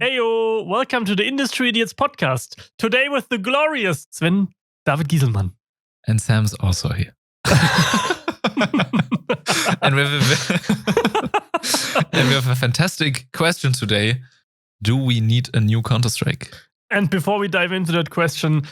Heyo, welcome to the Industry Idiots podcast. Today with the glorious Sven David Gieselmann. And Sam's also here. and we have a fantastic question today. Do we need a new Counter-Strike? And before we dive into that question,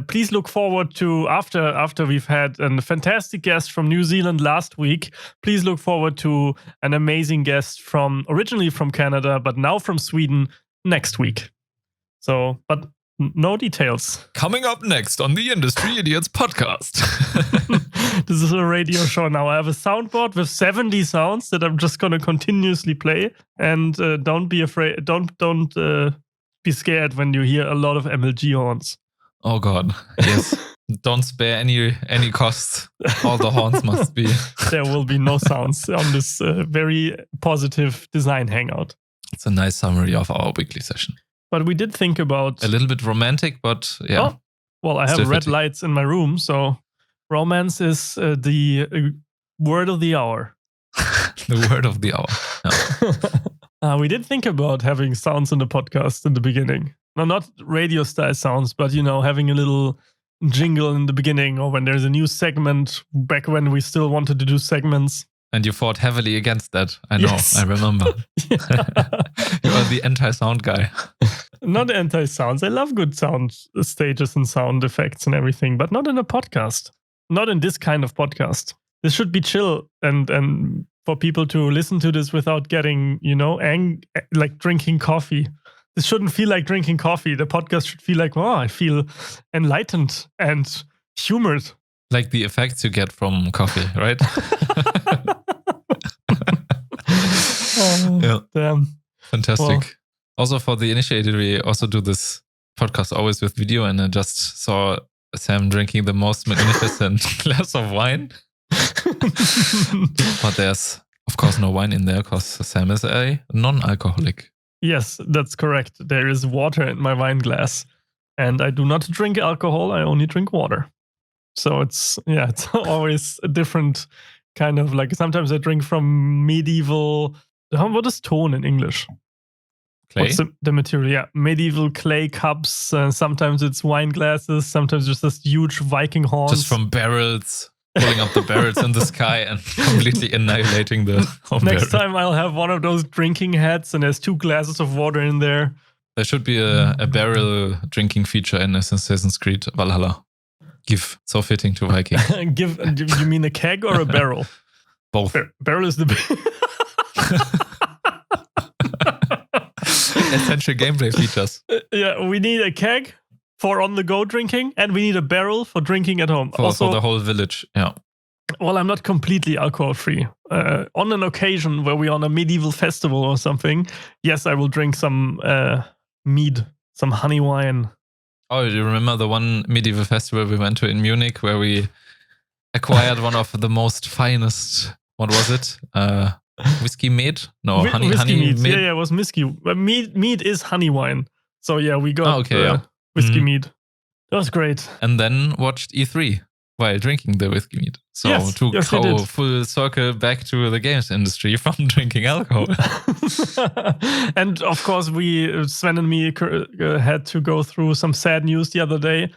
please look forward to, after we've had a fantastic guest from New Zealand last week, please look forward to an amazing guest originally from Canada, but now from Sweden next week. So, but no details. Coming up next on the Industry Idiots podcast. This is a radio show now. I have a soundboard with 70 sounds that I'm just going to continuously play. And don't be afraid. Don't be scared when you hear a lot of MLG horns. Oh God, yes. Don't spare any costs. All the horns must be. There will be no sounds on this very positive design hangout. It's a nice summary of our weekly session. But we did think about... A little bit romantic, but yeah. Oh, well, I have red lights in my room, so romance is the word of the hour. The word of the hour. Yeah. We did think about having sounds in the podcast in the beginning. No, not radio style sounds, but, having a little jingle in the beginning or when there's a new segment back when we still wanted to do segments. And you fought heavily against that. I know, yes. I remember. You are the anti-sound guy. Not anti-sounds. I love good sound stages and sound effects and everything, but not in a podcast. Not in this kind of podcast. This should be chill and for people to listen to this without getting, like drinking coffee. This shouldn't feel like drinking coffee. The podcast should feel like, I feel enlightened and humored. Like the effects you get from coffee, right? Yeah. Damn. Fantastic. Well, also for the initiated, we also do this podcast always with video, and I just saw Sam drinking the most magnificent glass of wine. But there's, of course, no wine in there because Sam is a non-alcoholic. Yes, that's correct. There is water in my wine glass. And I do not drink alcohol. I only drink water. So it's always a different kind of like, sometimes I drink from medieval, what is tone in English? Clay? What's the material? Yeah, medieval clay cups. Sometimes it's wine glasses. Sometimes just this huge Viking horns. Just from barrels, pulling up the barrels in the sky and completely annihilating the whole Next time I'll have one of those drinking hats and there's 2 glasses of water in there. There should be a barrel drinking feature in Assassin's Creed Valhalla. Give, so fitting to Viking. You mean a keg or a barrel? Both. Barrel is the essential gameplay features. Yeah, we need a keg for on-the-go drinking, and we need a barrel for drinking at home. For the whole village, yeah. Well, I'm not completely alcohol-free. On an occasion where we're on a medieval festival or something, yes, I will drink some mead, some honey wine. Oh, do you remember the one medieval festival we went to in Munich where we acquired one of the most finest, what was it? Whiskey mead? No, honey mead. Yeah, it was whiskey. Mead is honey wine. So yeah, we got whiskey mead. That was great. And then watched E3 while drinking the whiskey mead. So to go full circle back to the games industry from drinking alcohol. And of course, Sven and me had to go through some sad news the other day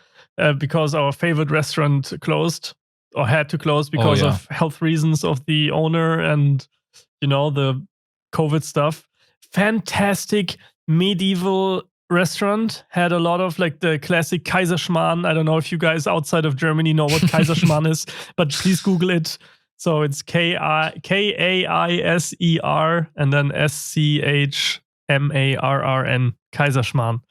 because our favorite restaurant closed or had to close because of health reasons of the owner and, the COVID stuff. Fantastic medieval restaurant, had a lot of like the classic Kaiserschmarrn. I don't know if you guys outside of Germany know what Kaiserschmarrn is, but please Google it. So it's Kaiser and then SCHMARRN, Kaiserschmarrn.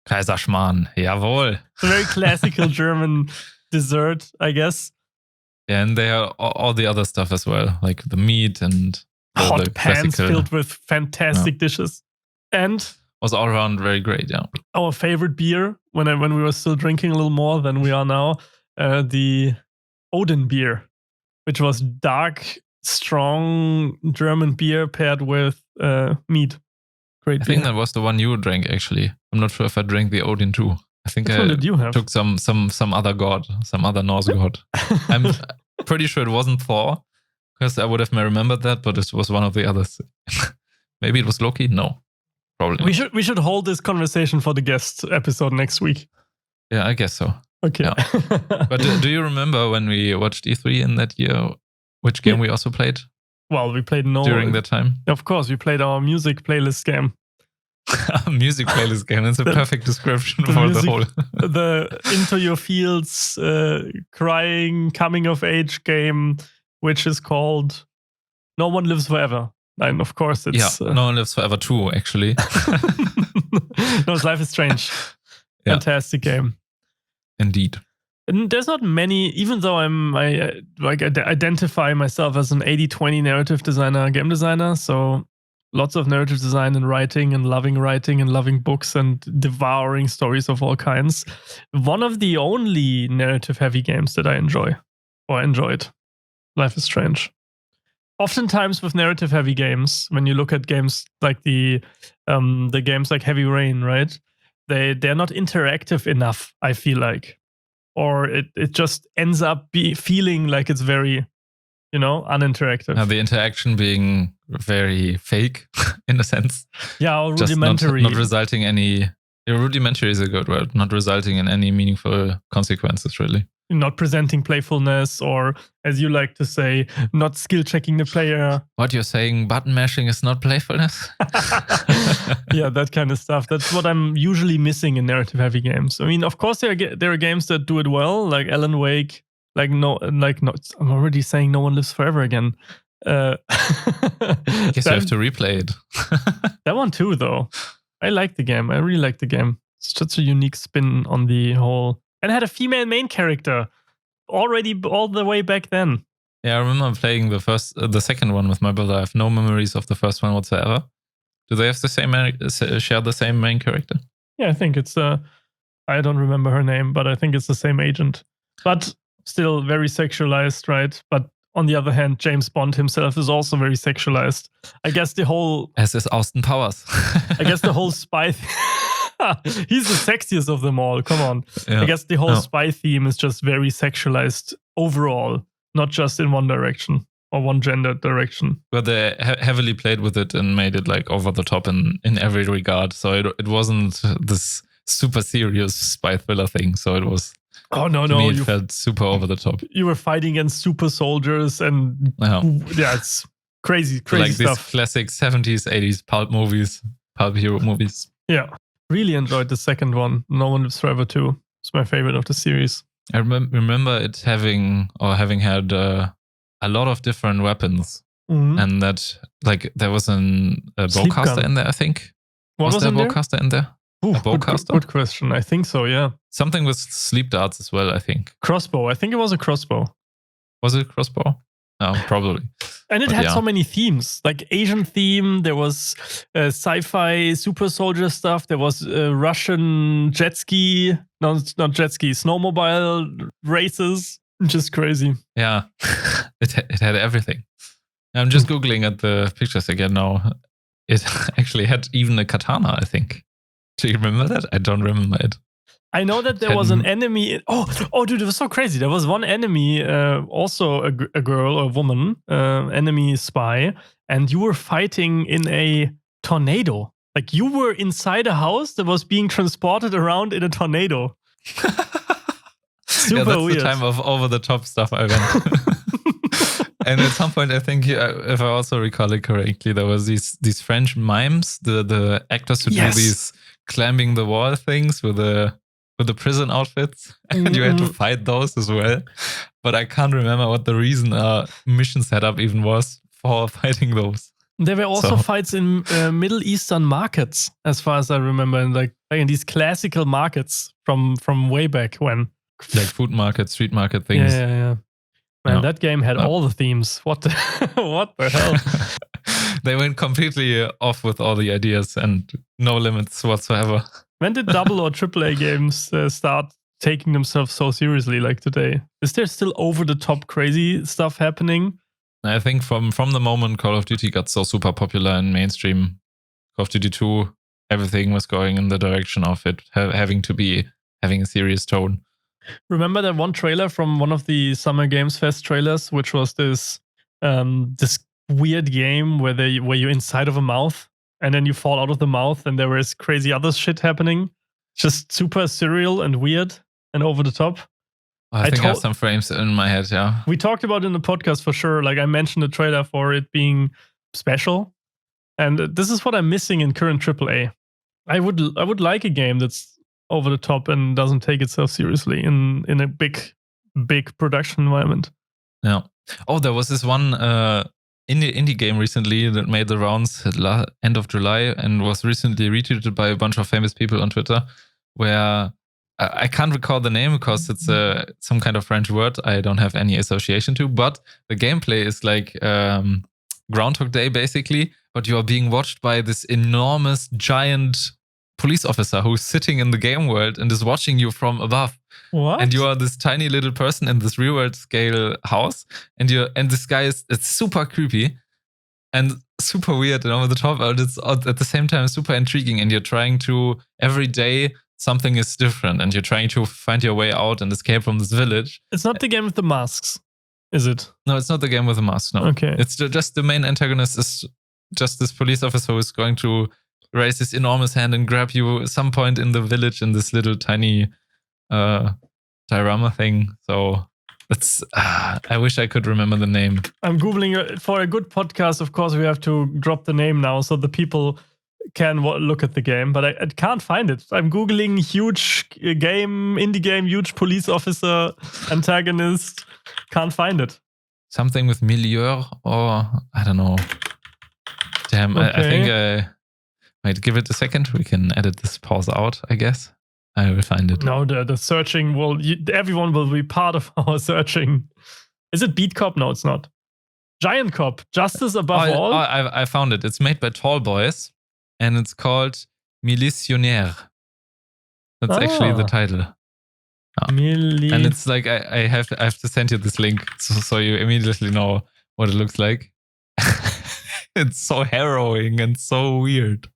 Kaiserschmarrn, jawohl. It's a very classical German dessert, I guess. Yeah, and they have all the other stuff as well, like the meat and hot pans filled with fantastic dishes. And was all around very great, yeah. Our favorite beer, when we were still drinking a little more than we are now, the Odin beer, which was dark, strong German beer paired with mead. Great beer. I think that was the one you drank, actually. I'm not sure if I drank the Odin too. I think Which one did you have? Took some other god, some other Norse god. I'm pretty sure it wasn't Thor, because I would have remembered that, but it was one of the others. Maybe it was Loki? No. Probably. We should hold this conversation for the guest episode next week. Yeah, I guess so. Okay. Yeah. But do you remember when we watched E3 in that year, which game we also played? Well, we played during that time. Of course, we played our music playlist game. Music playlist game. That's a perfect description for the whole. The Into Your Fields crying coming of age game, which is called No One Lives Forever. And of course, it's No One Lives Forever 2, actually. No, it's Life is Strange. Yeah. Fantastic game. Indeed. And there's not many, even though I identify myself as an 80-20 narrative designer, game designer. So lots of narrative design and writing and loving books and devouring stories of all kinds. One of the only narrative heavy games that I enjoyed. Life is Strange. Oftentimes with narrative heavy games, when you look at games like the games like Heavy Rain, right? They're not interactive enough, I feel like. Or it just ends up feeling like it's very, uninteractive. The interaction being very fake in a sense. Yeah, or rudimentary. Not resulting any... Rudimentary is a good word. Not resulting in any meaningful consequences, really. Not presenting playfulness, or as you like to say, not skill checking the player. What you're saying, button mashing is not playfulness? Yeah, that kind of stuff. That's what I'm usually missing in narrative heavy games. I mean, of course, there are games that do it well, like Alan Wake. I'm already saying No One Lives Forever again. Guess you have to replay it. That one too, though. I like the game. I really like the game. It's such a unique spin on the whole. And it had a female main character already all the way back then. Yeah, I remember playing the second one with my brother. I have no memories of the first one whatsoever. Do they have share the same main character? Yeah, I think it's I don't remember her name, but I think it's the same agent. But still very sexualized, right? But on the other hand, James Bond himself is also very sexualized. I guess the whole... As is Austin Powers. I guess the whole spy... He's the sexiest of them all. Come on. Yeah. I guess the whole spy theme is just very sexualized overall, not just in one direction or one gender direction. But they heavily played with it and made it like over the top in every regard. So it wasn't this super serious spy thriller thing. So it was... Oh, no. It felt super over the top. You were fighting against super soldiers and it's crazy like stuff. These classic 70s, 80s pulp hero movies. Yeah. Really enjoyed the second one, No One Lives Forever 2. It's my favorite of the series. I remember it having had a lot of different weapons. Mm-hmm. And that, like, there was a bowcaster in there, I think. Was there a bowcaster in there? Ooh, a bowcaster? Good question. I think so, yeah. Something with sleep darts as well, I think. Crossbow. I think it was a crossbow. Was it a crossbow? No, probably. And it had so many themes, like Asian theme. There was sci-fi super soldier stuff. There was Russian jet ski. No, it's not jet ski. Snowmobile races. Just crazy. Yeah, it had everything. I'm just Googling at the pictures again now. It actually had even a katana, I think. Do you remember that? I don't remember it. I know that there was an enemy. Oh, dude, it was so crazy. There was one enemy, also a girl or a woman, enemy spy, and you were fighting in a tornado. Like you were inside a house that was being transported around in a tornado. Super that's weird. The time of over the top stuff I went. And at some point, I think, if I also recall it correctly, there was these French mimes, the actors who do these climbing the wall things with the prison outfits, and you had to fight those as well. But I can't remember what the reason mission setup even was for fighting those. There were also fights in Middle Eastern markets, as far as I remember, and like in these classical markets from way back when. Like food market, street market things. Yeah. Man, that game had all the themes. What the hell? They went completely off with all the ideas and no limits whatsoever. When did double or AAA games start taking themselves so seriously like today? Is there still over-the-top crazy stuff happening? I think from the moment Call of Duty got so super popular in mainstream, Call of Duty 2, everything was going in the direction of it having a serious tone. Remember that one trailer from one of the Summer Games Fest trailers, which was this weird game where you're inside of a mouth and then you fall out of the mouth, and there is crazy other shit happening. Just super surreal and weird and over the top. I think I have some frames in my head, yeah. We talked about it in the podcast for sure. Like I mentioned the trailer for it being special. And this is what I'm missing in current AAA. I would like a game that's over the top and doesn't take itself seriously in a big production environment. Yeah. Oh, there was this one indie game recently that made the rounds at end of July and was recently retweeted by a bunch of famous people on Twitter, where I can't recall the name because it's some kind of French word I don't have any association to, but the gameplay is like Groundhog Day basically, but you are being watched by this enormous giant police officer who's sitting in the game world and is watching you from above. What? And you are this tiny little person in this real world scale house, and this guy it's super creepy and super weird and over the top, but it's at the same time super intriguing, and you're trying to every day something is different, and you're trying to find your way out and escape from this village. It's not the game with the masks, is it? No, it's not the game with the mask, no. Okay. It's just the main antagonist is just this police officer who is going to raise his enormous hand and grab you at some point in the village in this little tiny diorama thing. So it's I wish I could remember the name. I'm Googling it. For a good podcast, of course, we have to drop the name now so the people can look at the game, but I can't find it. I'm Googling huge game, indie game, huge police officer, antagonist. Can't find it. Something with milieu or I don't know. Damn, okay. I think I might give it a second. We can edit this pause out, I guess. I will find it. No, the searching everyone will be part of our searching. Is it Beat Cop? No, it's not. Giant Cop, Justice Above All. I found it. It's made by Tall Boys. And it's called Militionnaire. That's actually the title. Oh. And it's like I have to send you this link so you immediately know what it looks like. It's so harrowing and so weird.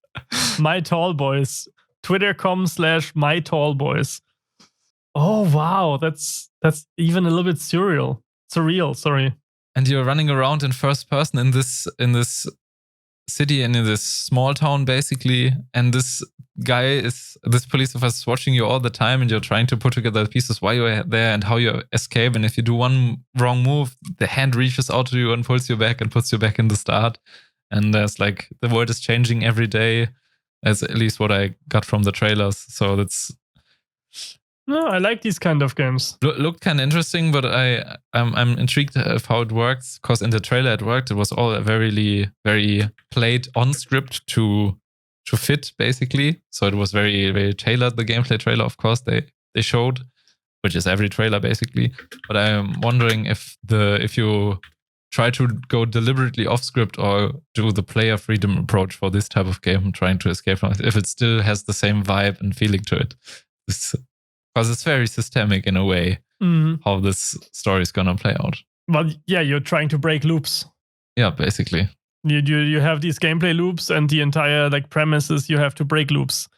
My Tall Boys. Twitter.com/My Tall Boys. Oh wow, that's even a little bit surreal. Sorry. And you're running around in first person in this city and in this small town basically, and this police officer is watching you all the time, and you're trying to put together the pieces why you're there and how you escape. And if you do one wrong move, the hand reaches out to you and pulls you back and puts you back in the start. And there's like the world is changing every day, as at least what I got from the trailers. So that's no, I like these kind of games. Looked kind of interesting, but I'm intrigued of how it works, because in the trailer it worked. It was all very played on script to fit basically. So it was very very tailored. The gameplay trailer, of course, they showed, which is every trailer basically. But I'm wondering if you try to go deliberately off script or do the player freedom approach for this type of game, trying to escape from it, if it still has the same vibe and feeling to it. Because it's very systemic in a way, how this story is going to play out. Well, yeah, you're trying to break loops. Yeah, basically. You have these gameplay loops, and the entire premise is you have to break loops.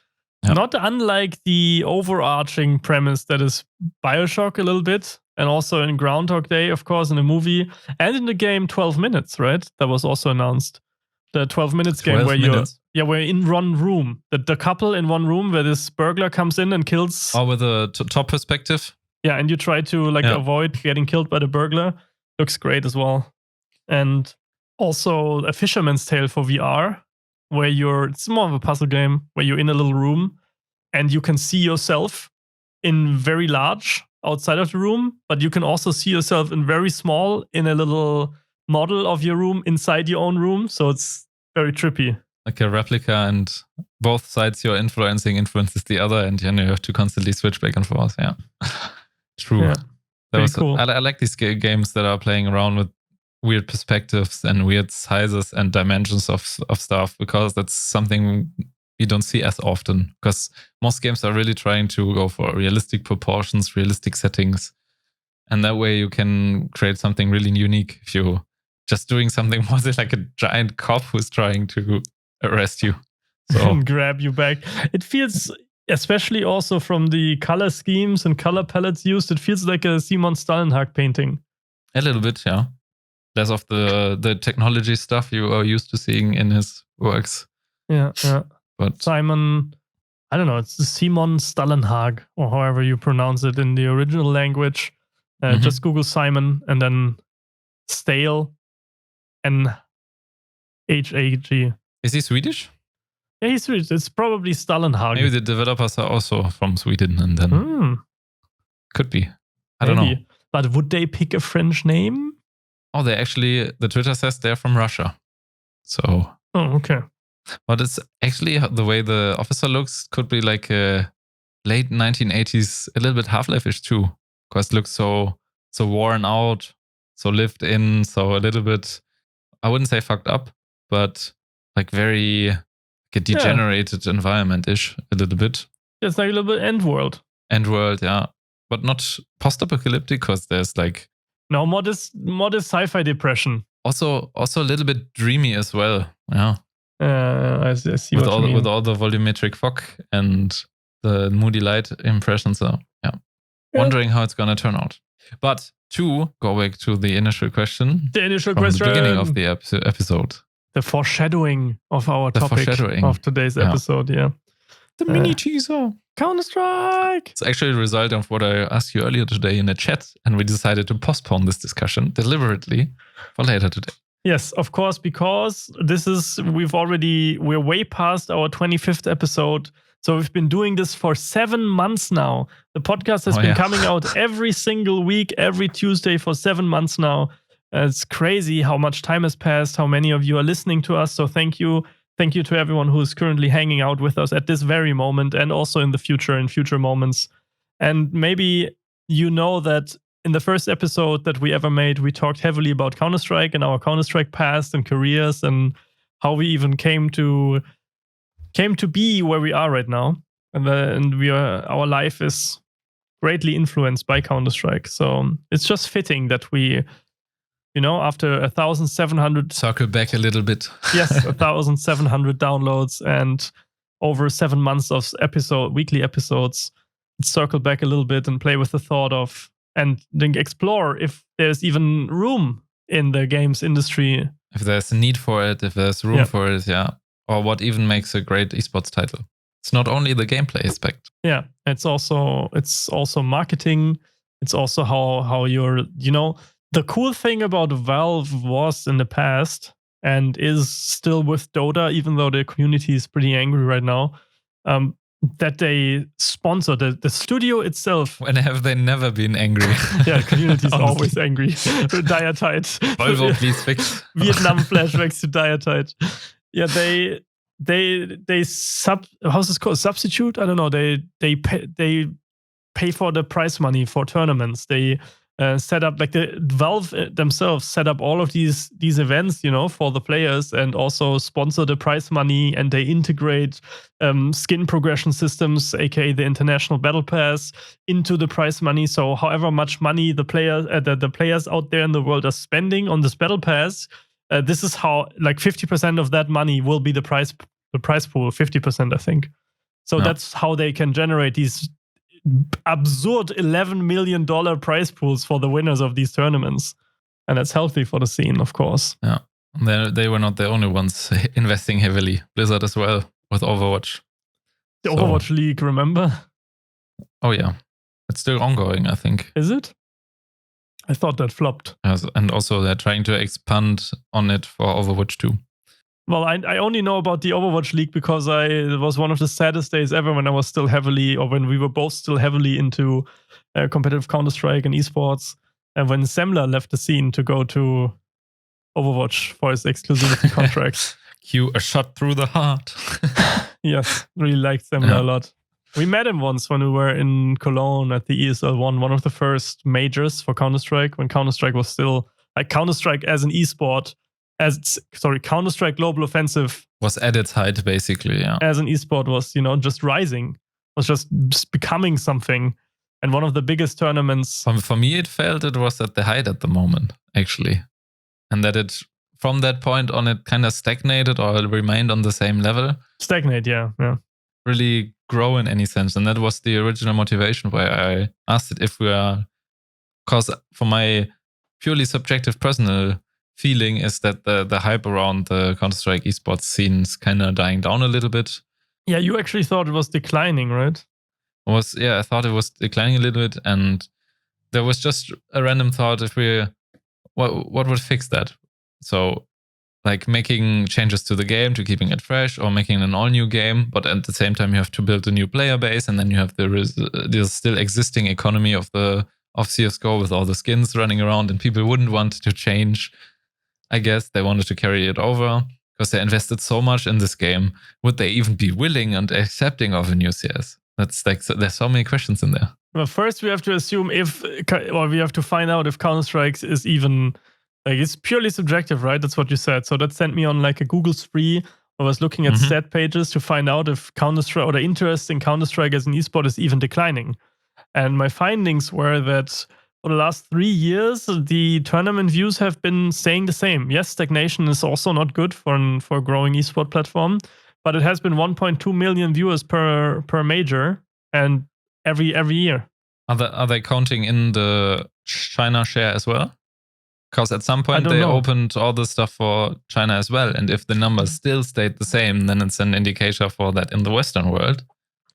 Yep. Not unlike the overarching premise that is BioShock a little bit, and also in Groundhog Day, of course, in the movie, and in the game 12 Minutes, right? That was also announced. The 12 Minutes game where we're in one room. The couple in one room where this burglar comes in and kills. Oh, with a top perspective? Yeah, and you try to avoid getting killed by the burglar. Looks great as well. And also A Fisherman's Tale for VR, where it's more of a puzzle game, where you're in a little room and you can see yourself in very large outside of the room, but you can also see yourself in very small in a little model of your room inside your own room. So it's very trippy. Like a replica, and both sides you're influencing influences the other, and you have to constantly switch back and forth. Yeah. True. Yeah. Very cool. I like these games that are playing around with weird perspectives and weird sizes and dimensions of stuff, because that's something you don't see as often, because most games are really trying to go for realistic proportions, realistic settings, and that way you can create something really unique. If you just doing something more like a giant cop who's trying to arrest you, so grab you back. It feels, especially also from the color schemes and color palettes used, it feels like a Simon Stallenhag painting. A little bit, yeah. Less of the technology stuff you are used to seeing in his works. Yeah. But Simon, I don't know, it's Simon Stallenhag, or however you pronounce it in the original language. Just Google Simon and then Stale NHAG. is he Swedish? Yeah, he's Swedish. It's probably Stallenhag. Maybe the developers are also from Sweden, and then could be. I don't know. But would they pick a French name? Oh, the Twitter says they're from Russia. So. Oh, okay. But it's actually the way the officer looks could be like a late 1980s, a little bit Half-Life-ish too. Because it looks so worn out, so lived in, so a little bit, I wouldn't say fucked up, but like very a degenerated environment-ish a little bit. It's like a little bit End World, yeah. But not post-apocalyptic, because there's like... No, modest sci-fi depression. Also a little bit dreamy as well, yeah. I see what you mean. With all the volumetric fog and the moody light impressions. So, yeah. Wondering how it's going to turn out. But to go back to the initial question. The beginning of the episode. The foreshadowing of our topic of today's episode, yeah. The mini teaser. Counter-Strike. It's actually a result of what I asked you earlier today in the chat, and we decided to postpone this discussion deliberately for later today. Yes, of course, because we're way past our 25th episode. So we've been doing this for 7 months now. The podcast has been coming out every single week, every Tuesday for 7 months now. It's crazy how much time has passed, how many of you are listening to us. So thank you. Thank you to everyone who is currently hanging out with us at this very moment and also in the future, in future moments. And maybe you know that in the first episode that we ever made, we talked heavily about Counter-Strike and our Counter-Strike past and careers and how we even came to be where we are right now. And our life is greatly influenced by Counter-Strike. So it's just fitting that we, after 1,700... Circle back a little bbit. Yes, 1,700 downloads and over 7 months of weekly episodes, circle back a little bit and play with the thought of, and then explore if there's even room in the games industry. If there's a need for it, if there's room for it, or what even makes a great esports title. It's not only the gameplay aspect. Yeah, it's also marketing. It's also how you're, the cool thing about Valve was in the past and is still with Dota, even though the community is pretty angry right now, that they sponsor the studio itself. When have they never been angry? Yeah, community is always angry. Diatite. Volvo, please fix. Vietnam flashbacks to Diatite. Yeah, how's this called? Substitute? I don't know. They pay for the prize money for tournaments. They set up, like the Valve themselves set up all of these events, for the players, and also sponsor the prize money, and they integrate skin progression systems, aka the International Battle Pass, into the prize money. So however much money the players out there in the world are spending on this Battle Pass, this is how, like, 50% of that money will be the prize pool, 50%, I think. So that's how they can generate these absurd $11 million prize pools for the winners of these tournaments. And that's healthy for the scene, of course. Yeah. They were not the only ones investing heavily. Blizzard as well, with Overwatch. The Overwatch League, remember? Oh, yeah. It's still ongoing, I think. Is it? I thought that flopped. Yes, and also they're trying to expand on it for Overwatch 2. Well, I only know about the Overwatch League because it was one of the saddest days ever when I was still when we were both still heavily into competitive Counter-Strike and esports. And when Semler left the scene to go to Overwatch for his exclusivity contract. Cue a shot through the heart. Yes, really liked Semler a lot. We met him once when we were in Cologne at the ESL one of the first majors for Counter-Strike, when Counter-Strike was still, like, Counter-Strike as an esport, Counter-Strike Global Offensive was at its height, basically, yeah. As an esport was, just rising, was just becoming something. And one of the biggest tournaments. For me, it felt it was at the height at the moment, actually. And that it, from that point on, it kind of stagnated or remained on the same level. Stagnate, yeah. Really grow in any sense. And that was the original motivation why I asked it if we are, because for my purely subjective personal feeling is that the hype around the Counter-Strike esports scene is kind of dying down a little bit. Yeah, you actually thought it was declining, right? I thought it was declining a little bit, and there was just a random thought what would fix that? So like making changes to the game to keeping it fresh, or making an all new game, but at the same time you have to build a new player base, and then you have the still existing economy of CSGO with all the skins running around, and people wouldn't want to change. I guess they wanted to carry it over because they invested so much in this game. Would they even be willing and accepting of a new CS? That's like, there's so many questions in there. Well, first we have to assume we have to find out if Counter-Strike is even, like, it's purely subjective, right? That's what you said. So that sent me on like a Google spree. I was looking at stat pages to find out if Counter-Strike or the interest in Counter-Strike as an esport is even declining. And my findings were that for the last 3 years, the tournament views have been staying the same. Yes, stagnation is also not good for a growing esport platform, but it has been 1.2 million viewers per major, and every year. Are they counting in the China share as well? Because at some point they opened all the stuff for China as well, and if the numbers still stayed the same, then it's an indicator for that in the Western world.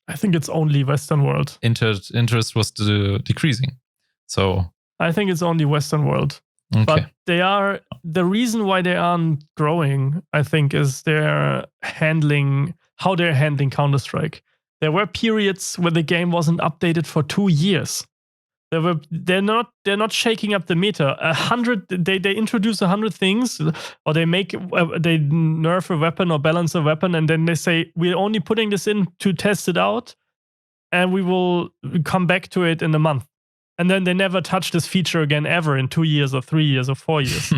I think it's only Western world. Interest was decreasing. So I think it's only Western world. Okay. But the reason why they aren't growing, I think, is how they're handling Counter-Strike. There were periods where the game wasn't updated for 2 years. They're not shaking up the meta. They introduce 100 things, or they nerf a weapon or balance a weapon, and then they say we're only putting this in to test it out, and we will come back to it in a month. And then they never touch this feature again ever in 2 years or 3 years or 4 years.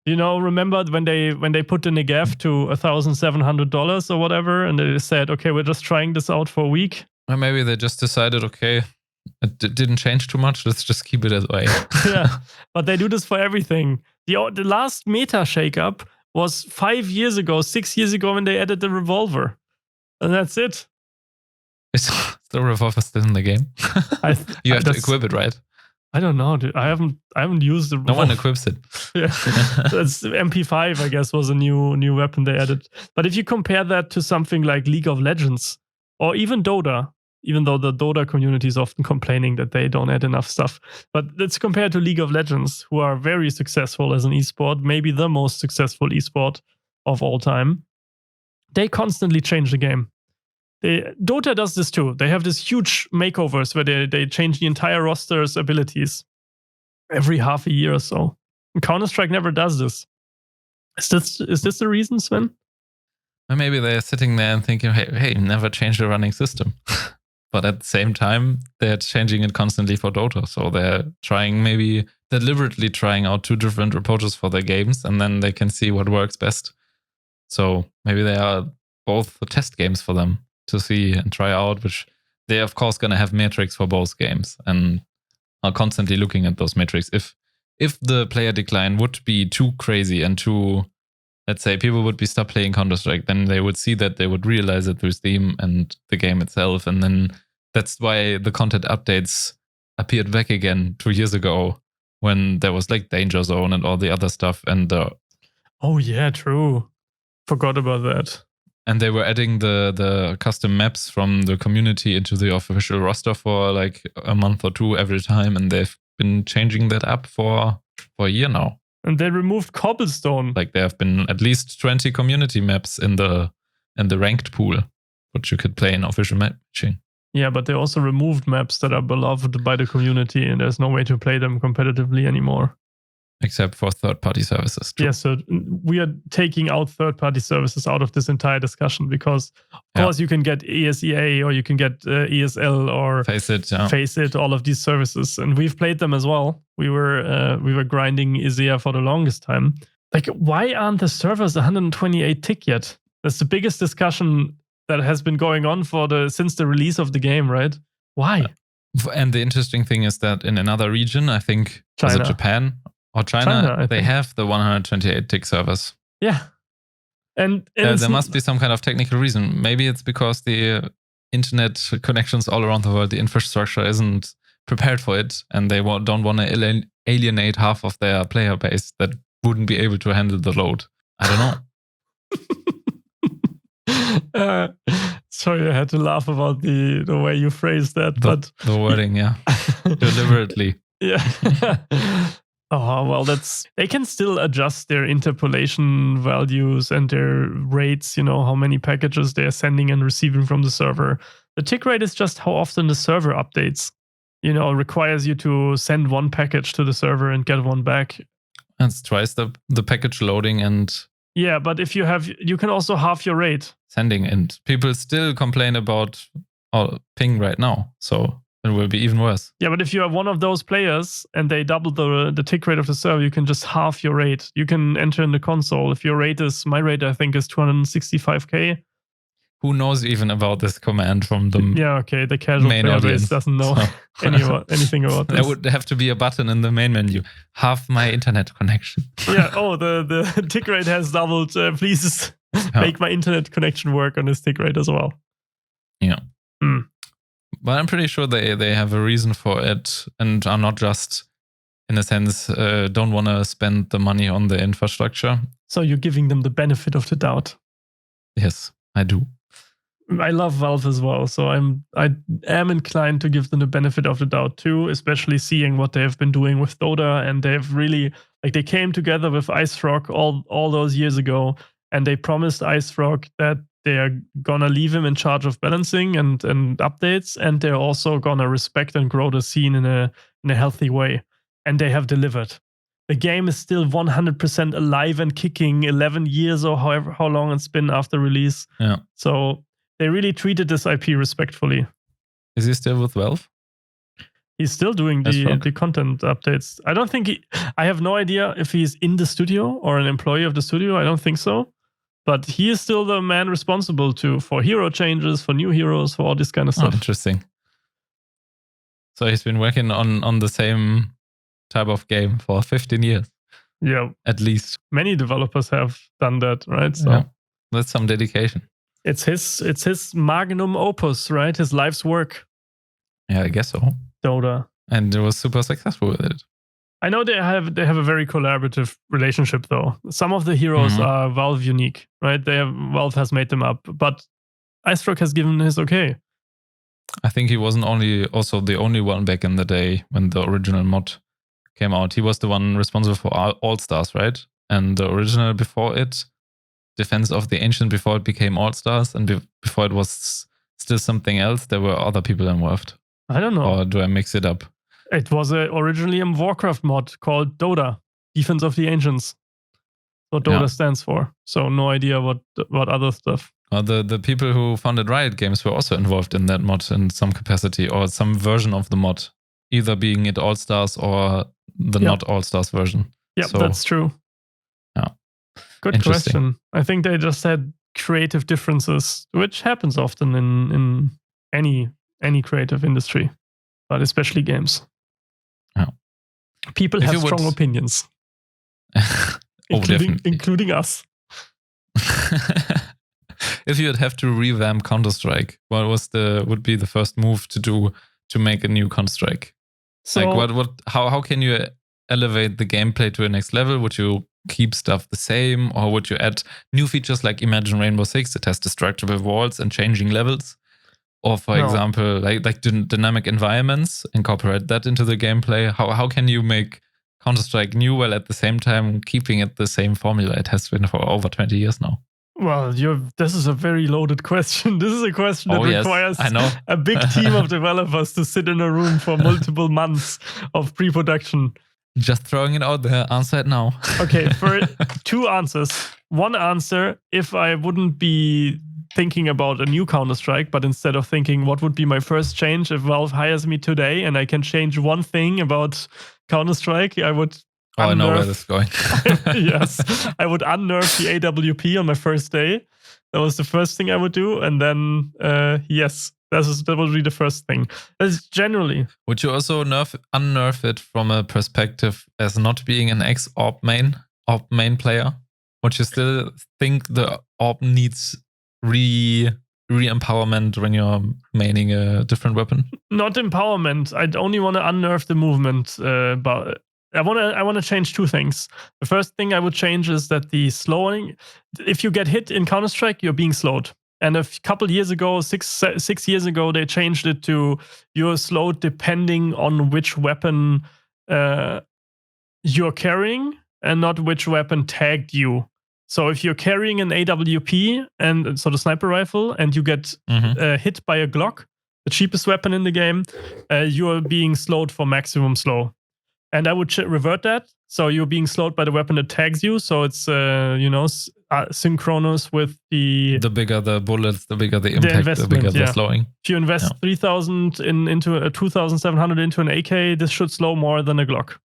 Remember when they put the NGF to $1,700 or whatever, and they said, okay, we're just trying this out for a week. Or maybe they just decided, okay, it didn't change too much, let's just keep it as way. Yeah, but they do this for everything. The last meta shakeup was 5 years ago, 6 years ago, when they added the revolver. And that's it. Is the revolver still in the game? You have to equip it, right? I don't know, dude. I haven't used the revolver. No one equips it. Yeah, that's MP5. I guess was a new weapon they added. But if you compare that to something like League of Legends or even Dota, even though the Dota community is often complaining that they don't add enough stuff, but let's compare to League of Legends, who are very successful as an esport, maybe the most successful esport of all time. They constantly change the game. Dota does this too. They have this huge makeovers where they change the entire roster's abilities every half a year or so. And Counter-Strike never does this. Is this the reason, Sven? Or maybe they're sitting there and thinking, hey, never change the running system. But at the same time, they're changing it constantly for Dota. So they're maybe deliberately trying out 2 different approaches for their games, and then they can see what works best. So maybe they are both test games for them to see and try out, which they're of course going to have metrics for both games and are constantly looking at those metrics. If the player decline would be too crazy and too, let's say, people would be stop playing Counter-Strike, then they would see that, they would realize it through Steam and the game itself. And then that's why the content updates appeared back again 2 years ago, when there was like Danger Zone and all the other stuff. And oh yeah, true. Forgot about that. And they were adding the custom maps from the community into the official roster for like a month or 2 every time. And they've been changing that up for a year now. And they removed Cobblestone. Like there have been at least 20 community maps in the ranked pool, which you could play in official matching. Yeah, but they also removed maps that are beloved by the community, and there's no way to play them competitively anymore. Except for third-party services. True. Yeah, so we are taking out third-party services out of this entire discussion because, of course, you can get ESEA or you can get ESL or Faceit, all of these services, and we've played them as well. We were grinding ESEA for the longest time. Like, why aren't the servers 128 tick yet? That's the biggest discussion that has been going on since the release of the game, right? Why? And the interesting thing is that in another region, I think, was it Japan? Or China, they have the 128 tick servers. Yeah. And there must be some kind of technical reason. Maybe it's because the internet connections all around the world, the infrastructure isn't prepared for it, and they don't want to alienate half of their player base that wouldn't be able to handle the load. I don't know. Sorry, I had to laugh about the way you phrased that, but the wording, yeah, deliberately. Yeah. Oh, well, they can still adjust their interpolation values and their rates, how many packages they're sending and receiving from the server. The tick rate is just how often the server updates. Requires you to send one package to the server and get one back. It's twice the package loading and... Yeah, but if you can also halve your rate. Sending, and people still complain about ping right now, so it will be even worse. Yeah, but if you are one of those players and they double the tick rate of the server, you can just halve your rate. You can enter in the console. If your rate my rate, I think, is 265k. Who knows even about this command from the the casual main player audience base doesn't know anything about this. There would have to be a button in the main menu. Half my internet connection. Yeah. Oh, the tick rate has doubled. Please make my internet connection work on this tick rate as well. Yeah. But I'm pretty sure they have a reason for it and are not just, in a sense, don't want to spend the money on the infrastructure. So you're giving them the benefit of the doubt. Yes, I do. I love Valve as well, so I am inclined to give them the benefit of the doubt too, especially seeing what they have been doing with Dota, and they've really they came together with IceFrog all those years ago, and they promised IceFrog that they are gonna leave him in charge of balancing and updates, and they're also gonna respect and grow the scene in a healthy way, and they have delivered. The game is still 100% alive and kicking 11 years or how long it's been after release. Yeah. So they really treated this IP respectfully. Is he still with Valve? He's still doing the content updates. I don't think I have no idea if he's in the studio or an employee of the studio. I don't think so. But he is still the man responsible for hero changes, for new heroes, for all this kind of stuff. Oh, interesting. So he's been working on the same type of game for 15 years. Yeah. At least. Many developers have done that, right? So yeah. That's some dedication. It's his magnum opus, right? His life's work. Yeah, I guess so. Dota. And it was super successful with it. I know they have a very collaborative relationship though. Some of the heroes are Valve unique, right? Valve has made them up, but IceFrog has given his okay. I think he wasn't also the only one back in the day when the original mod came out. He was the one responsible for All Stars, right? And the original before it, Defense of the Ancient, before it became All Stars, and before it was still something else, there were other people involved. I don't know. Or do I mix it up? It was originally a Warcraft mod called Dota, Defense of the Ancients. What Dota stands for. So no idea what other stuff. The people who founded Riot Games were also involved in that mod in some capacity or some version of the mod, either being it All Stars or the not All Stars version. Yeah, so, that's true. Yeah. Good question. I think they just had creative differences, which happens often in any creative industry, but especially games. Yeah. People have strong opinions. including us. If you would have to revamp Counter-Strike, what would be the first move to do to make a new Counter-Strike? So, like how can you elevate the gameplay to a next level? Would you keep stuff the same, or would you add new features like Imagine Rainbow Six that has destructible walls and changing levels? Or for example, like dynamic environments, incorporate that into the gameplay. How can you make Counter-Strike new while at the same time keeping it the same formula it has been for over 20 years now? Well, this is a very loaded question. This is a question that requires a big team of developers to sit in a room for multiple months of pre-production. Just throwing it out there. Answer it now. Okay, for two answers. One answer, if I wouldn't be thinking about a new Counter-Strike, but instead of thinking what would be my first change if Valve hires me today and I can change one thing about Counter-Strike, I would I know where this is going. Yes, I would unnerf the AWP on my first day. That was the first thing I would do. And then, yes, that would be the first thing. That's generally. Would you also unnerf it from a perspective as not being an ex-AWP main player? Would you still think the AWP needs re-empowerment when you're maining a different weapon? Not empowerment. I'd only want to unnerf the movement I want to change two things. The first thing I would change is that the slowing. If you get hit in Counter-Strike, you're being slowed. And a couple years ago, six years ago, they changed it to you're slowed depending on which weapon you're carrying and not which weapon tagged you. So if you're carrying an AWP and so the sniper rifle, and you get hit by a Glock, the cheapest weapon in the game, you're being slowed for maximum slow. And I would revert that. So you're being slowed by the weapon that tags you. So it's synchronous with the bigger the bullets, the bigger the impact, the bigger the slowing. If you invest 3,000 into a 2,700 into an AK, this should slow more than a Glock.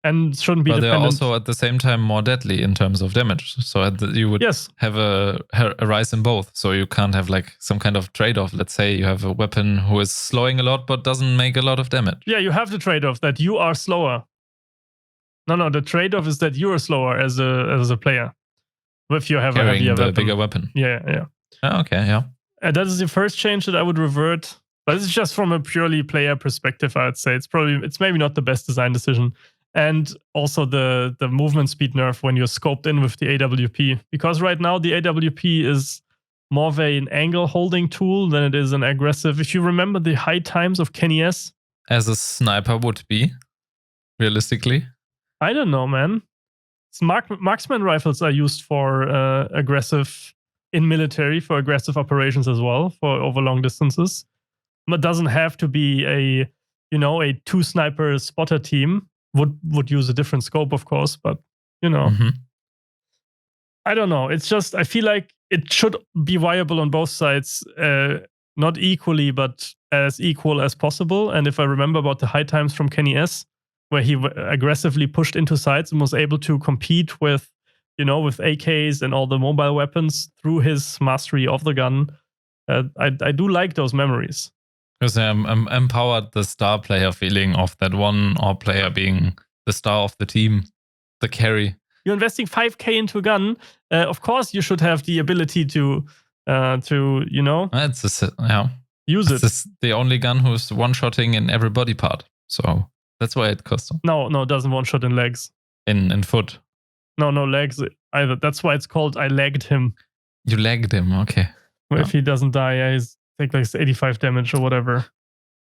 And shouldn't be dependent. They're also at the same time more deadly in terms of damage. So you would have a rise in both. So you can't have like some kind of trade-off. Let's say you have a weapon who is slowing a lot but doesn't make a lot of damage. Yeah, you have the trade-off that you are slower. No, the trade-off is that you are slower as a player. If you have carrying a the bigger weapon. Yeah. Oh, okay, yeah. And that is the first change that I would revert. But this is just from a purely player perspective, I'd say. It's maybe not the best design decision. And also the movement speed nerf when you're scoped in with the AWP. Because right now the AWP is more of an angle holding tool than it is an aggressive. If you remember the high times of Kenny S. As a sniper would be, realistically. I don't know, man. Marksman rifles are used for aggressive in military, for aggressive operations as well, for over long distances. But it doesn't have to be a 2-sniper spotter team. Would use a different scope, of course, but I don't know. It's just I feel like it should be viable on both sides, not equally, but as equal as possible. And if I remember about the high times from Kenny S, where he aggressively pushed into sites and was able to compete with AKs and all the mobile weapons through his mastery of the gun, I do like those memories. Because I'm empowered the star player feeling of that one or player being the star of the team, the carry. You're investing 5K into a gun. Of course, you should have the ability to use it. It's the only gun who's one-shotting in every body part. So that's why it costs. No, it doesn't one-shot in legs. In foot. No legs either. That's why it's called I legged him. You legged him, okay. Well, if he doesn't die, he's take like 85 damage or whatever.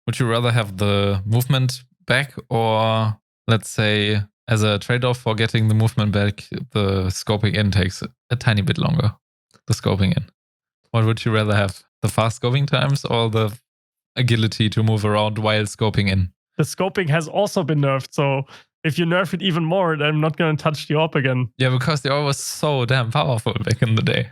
Would you rather have the movement back, or let's say as a trade-off for getting the movement back, the scoping in takes a tiny bit longer? The scoping in. What would you rather have? The fast scoping times or the agility to move around while scoping in? The scoping has also been nerfed, so if you nerf it even more, then I'm not going to touch the AWP again. Yeah, because the AWP was so damn powerful back in the day.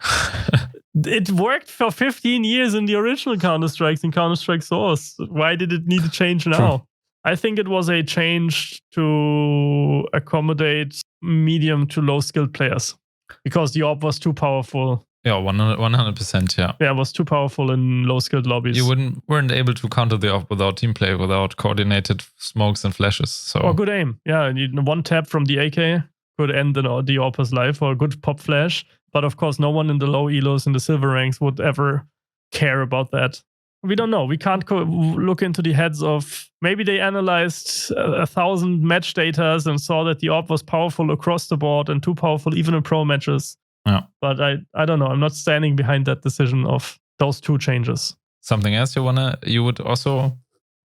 It worked for 15 years in the original Counter-Strikes and Counter-Strike Source. Why did it need to change now? True. I think it was a change to accommodate medium to low skilled players because the AWP was too powerful. Yeah, 100%, yeah. Yeah, it was too powerful in low skilled lobbies. You weren't able to counter the AWP without team play, without coordinated smokes and flashes. Or good aim. Yeah, one tap from the AK could end the AWP's life, or a good pop flash. But of course, no one in the low elos and the silver ranks would ever care about that. We don't know. We can't look into the heads of... Maybe they analyzed 1,000 match data and saw that the AWP was powerful across the board and too powerful even in pro matches. Yeah. But I don't know. I'm not standing behind that decision of those two changes. Something else you would also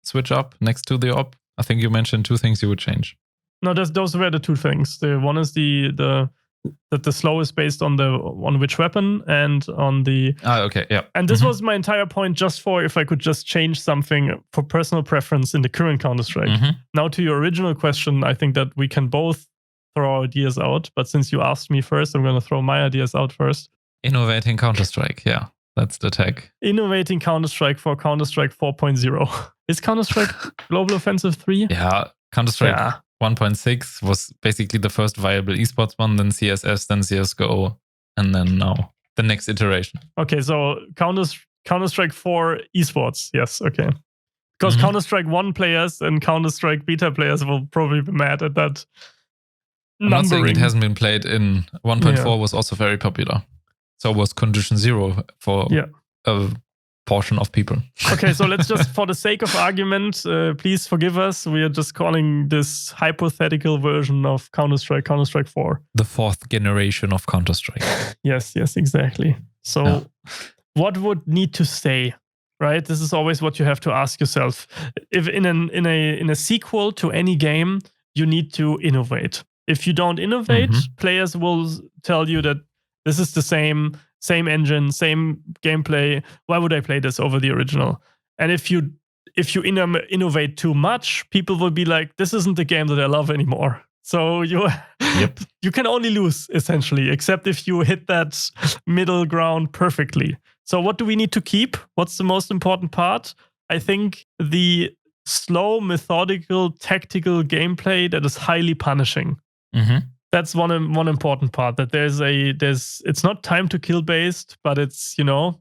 switch up next to the AWP? I think you mentioned two things you would change. No, those were the two things. The one is that the slow is based on which weapon and on the... okay, yeah. And this was my entire point, just for if I could just change something for personal preference in the current Counter-Strike. Now to your original question, I think that we can both throw our ideas out. But since you asked me first, I'm going to throw my ideas out first. Innovating Counter-Strike, yeah. That's the tag. Innovating Counter-Strike for Counter-Strike 4.0. Is Counter-Strike Global Offensive 3? Yeah, Counter-Strike 1.6 was basically the first viable esports one, then CSS, then CSGO, and then now the next iteration. Okay, so Counter-Strike 4 esports, yes, okay. Because Counter-Strike 1 players and Counter-Strike beta players will probably be mad at that. I'm not saying it hasn't been played in 1.4 was also very popular. So was Condition Zero for a portion of people. Okay, so let's just, for the sake of argument, please forgive us. We are just calling this hypothetical version of Counter-Strike 4. The 4th generation of Counter-Strike. Yes, exactly. So what would need to stay? Right? This is always what you have to ask yourself. If in a sequel to any game, you need to innovate. If you don't innovate, players will tell you that this is the same engine, same gameplay. Why would I play this over the original? And if you innovate too much, people will be like, this isn't the game that I love anymore. So you can only lose, essentially, except if you hit that middle ground perfectly. So what do we need to keep? What's the most important part? I think the slow, methodical, tactical gameplay that is highly punishing. That's one important part. That it's not time to kill based, but it's,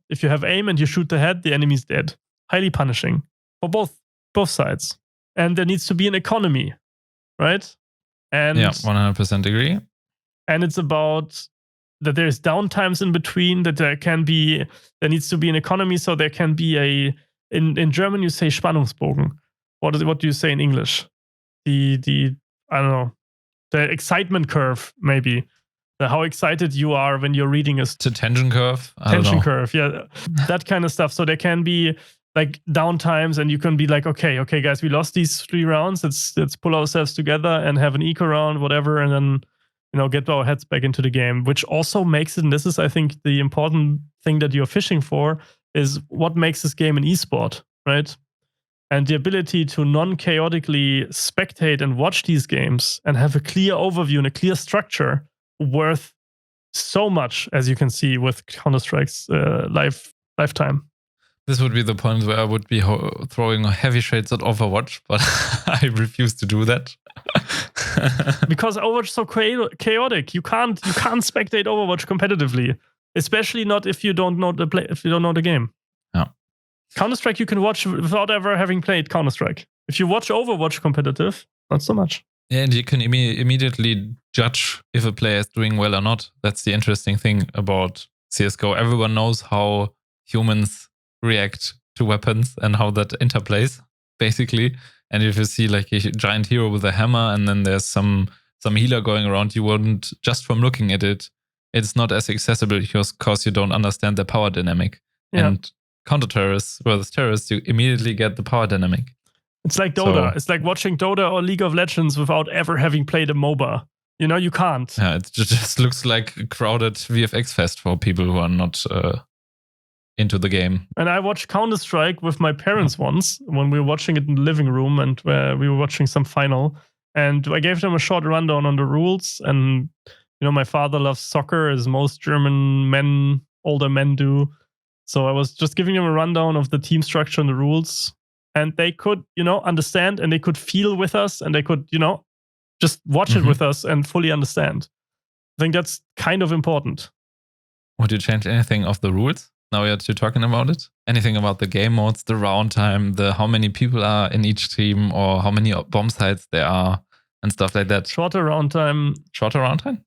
if you have aim and you shoot the head, the enemy's dead. Highly punishing for both sides. And there needs to be an economy, right? And 100% agree. And it's about that there's downtimes in between, that there needs to be an economy, so there can be in German you say Spannungsbogen. What do you say in English? The I don't know, the excitement curve, maybe. How excited you are when you're reading the tension curve. Tension curve, yeah. That kind of stuff. So there can be like downtimes, and you can be like, okay, guys, we lost these 3 rounds. Let's pull ourselves together and have an eco round, whatever, and then get our heads back into the game. Which also makes it, and this is, I think, the important thing that you're fishing for, is what makes this game an esport, right? And the ability to non-chaotically spectate and watch these games and have a clear overview and a clear structure worth so much, as you can see with Counter-Strike's lifetime. This would be the point where I would be throwing heavy shades at Overwatch, but I refuse to do that. Because Overwatch is so chaotic. You can't spectate Overwatch competitively, especially not if you don't know the game. Yeah. Counter-Strike you can watch without ever having played Counter-Strike. If you watch Overwatch competitive, not so much. Yeah, and you can immediately judge if a player is doing well or not. That's the interesting thing about CSGO. Everyone knows how humans react to weapons and how that interplays, basically. And if you see like a giant hero with a hammer and then there's some healer going around, you wouldn't, just from looking at it, it's not as accessible because you don't understand the power dynamic. Yeah. And counter-terrorists versus terrorists, you immediately get the power dynamic. It's like Dota. It's like watching Dota or League of Legends without ever having played a MOBA. You can't. Yeah, it just looks like a crowded VFX fest for people who are not into the game. And I watched Counter-Strike with my parents once when we were watching it in the living room, and we were watching some final. And I gave them a short rundown on the rules. And, my father loves soccer, as most German older men do. So I was just giving them a rundown of the team structure and the rules. And they could, understand, and they could feel with us, and they could, just watch it with us and fully understand. I think that's kind of important. Would you change anything of the rules now that you're talking about it? Anything about the game modes, the round time, the how many people are in each team, or how many bomb sites there are, and stuff like that? Shorter round time?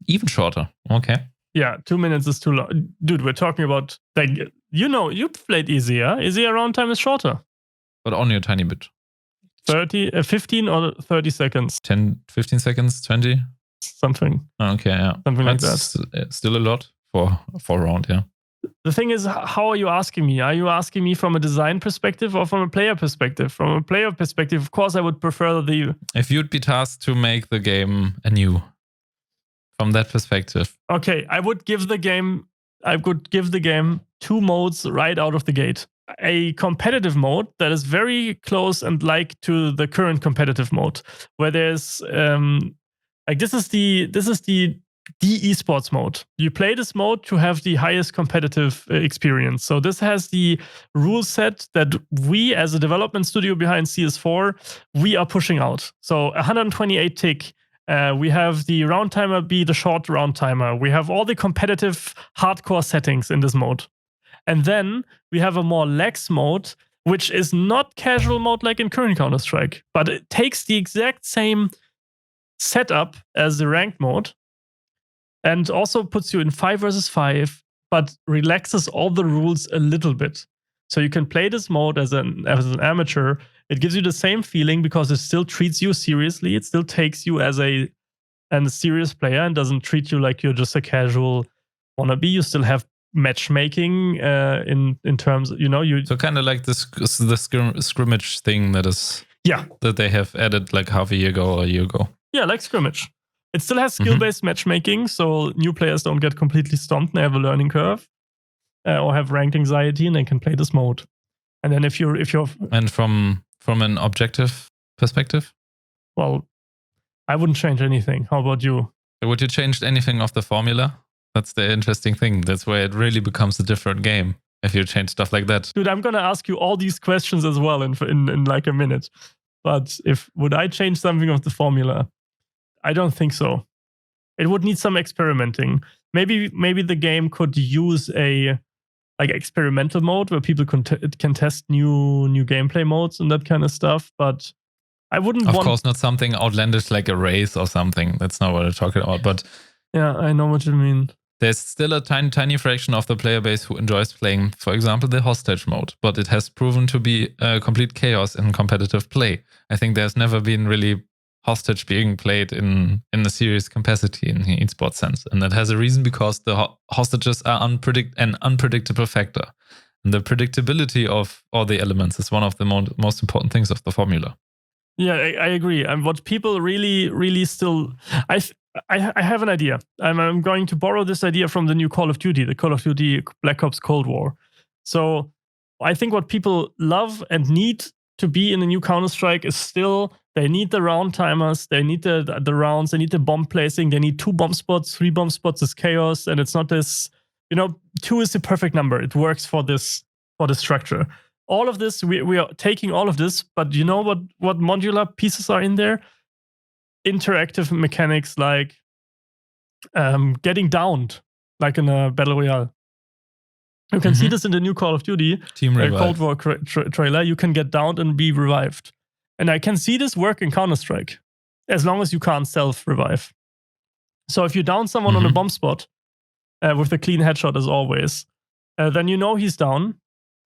Even shorter. Okay. Yeah, 2 minutes is too long. Dude, we're talking about, like, you've played easier. Easier round time is shorter. But only a tiny bit. 15 or 30 seconds? 10, 15 seconds, 20? Something. Okay, yeah. Something like that. Still a lot for a round, yeah. The thing is, how are you asking me? Are you asking me from a design perspective or from a player perspective? From a player perspective, of course, I would prefer if you'd be tasked to make the game anew, from that perspective. Okay, I would give the game 2 modes right out of the gate. A competitive mode that is very close and like to the current competitive mode, where there's this is the esports mode. You play this mode to have the highest competitive experience. So this has the rule set that we, as a development studio behind CS4, we are pushing out. So 128 tick. We have the round timer be the short round timer. We have all the competitive hardcore settings in this mode. And then we have a more lax mode, which is not casual mode like in current Counter-Strike, but it takes the exact same setup as the ranked mode and also puts you in 5 versus 5, but relaxes all the rules a little bit. So you can play this mode as an amateur. It gives you the same feeling because it still treats you seriously. It still takes you as a serious player and doesn't treat you like you're just a casual wannabe. You still have matchmaking in terms, you. So kind of like the scrimmage thing that they have added like half a year ago or a year ago. Yeah, like scrimmage. It still has skill-based matchmaking, so new players don't get completely stomped. They have a learning curve or have ranked anxiety, and they can play this mode. And then if you're and from an objective perspective, well, I wouldn't change anything. How about you? Would you change anything of the formula? That's the interesting thing. That's where it really becomes a different game if you change stuff like that. Dude, I'm gonna ask you all these questions as well in like a minute. But would I change something of the formula? I don't think so. It would need some experimenting. Maybe the game could use a like experimental mode where people can test new gameplay modes and that kind of stuff. But I wouldn't. Of course, not something outlandish like a race or something. That's not what I'm talking about. But yeah, I know what you mean. There's still a tiny fraction of the player base who enjoys playing, for example, the hostage mode. But it has proven to be complete chaos in competitive play. I think there's never been really hostage being played in a serious capacity in the esports sense. And that has a reason because the hostages are an unpredictable factor. And the predictability of all the elements is one of the most important things of the formula. Yeah, I agree. And what people really still... I have an idea. I'm going to borrow this idea from the new Call of Duty, the Call of Duty Black Ops Cold War. So I think what people love and need to be in the new Counter-Strike is still, they need the round timers, they need the rounds, they need the bomb placing, they need 2 bomb spots, 3 bomb spots is chaos, and it's not this, 2 is the perfect number. It works for this structure. All of this, we are taking all of this, but you know what modular pieces are in there? Interactive mechanics like getting downed, like in a Battle Royale. You can see this in the new Call of Duty Cold War trailer. You can get downed and be revived. And I can see this work in Counter-Strike, as long as you can't self-revive. So if you down someone on a bomb spot with a clean headshot as always, then he's down.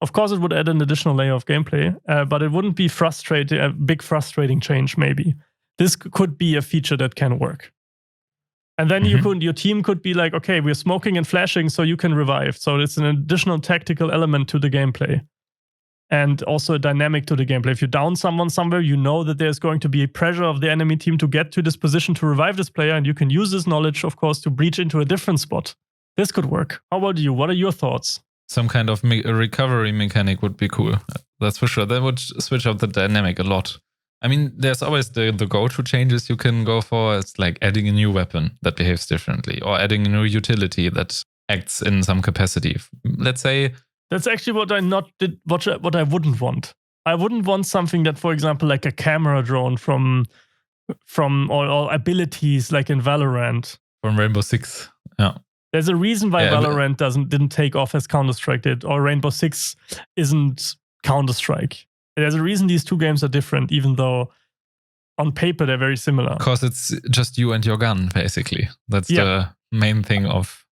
Of course, it would add an additional layer of gameplay, but it wouldn't be a big frustrating change maybe. This could be a feature that can work. And then your team could be like, okay, we're smoking and flashing, so you can revive. So it's an additional tactical element to the gameplay. And also a dynamic to the gameplay. If you down someone somewhere, you know that there's going to be a pressure of the enemy team to get to this position to revive this player, and you can use this knowledge, of course, to breach into a different spot. This could work. How about you? What are your thoughts? Some kind of recovery mechanic would be cool. That's for sure. That would switch up the dynamic a lot. I mean, there's always the go-to changes you can go for. It's like adding a new weapon that behaves differently, or adding a new utility that acts in some capacity. Let's say that's actually what I wouldn't want. I wouldn't want something that, for example, like a camera drone from or abilities like in Valorant. From Rainbow Six. Yeah. There's a reason why Valorant didn't take off as Counter-Strike did, or Rainbow Six isn't Counter-Strike. There's a reason these two games are different, even though on paper they're very similar. Because it's just you and your gun, basically. That's the main thing of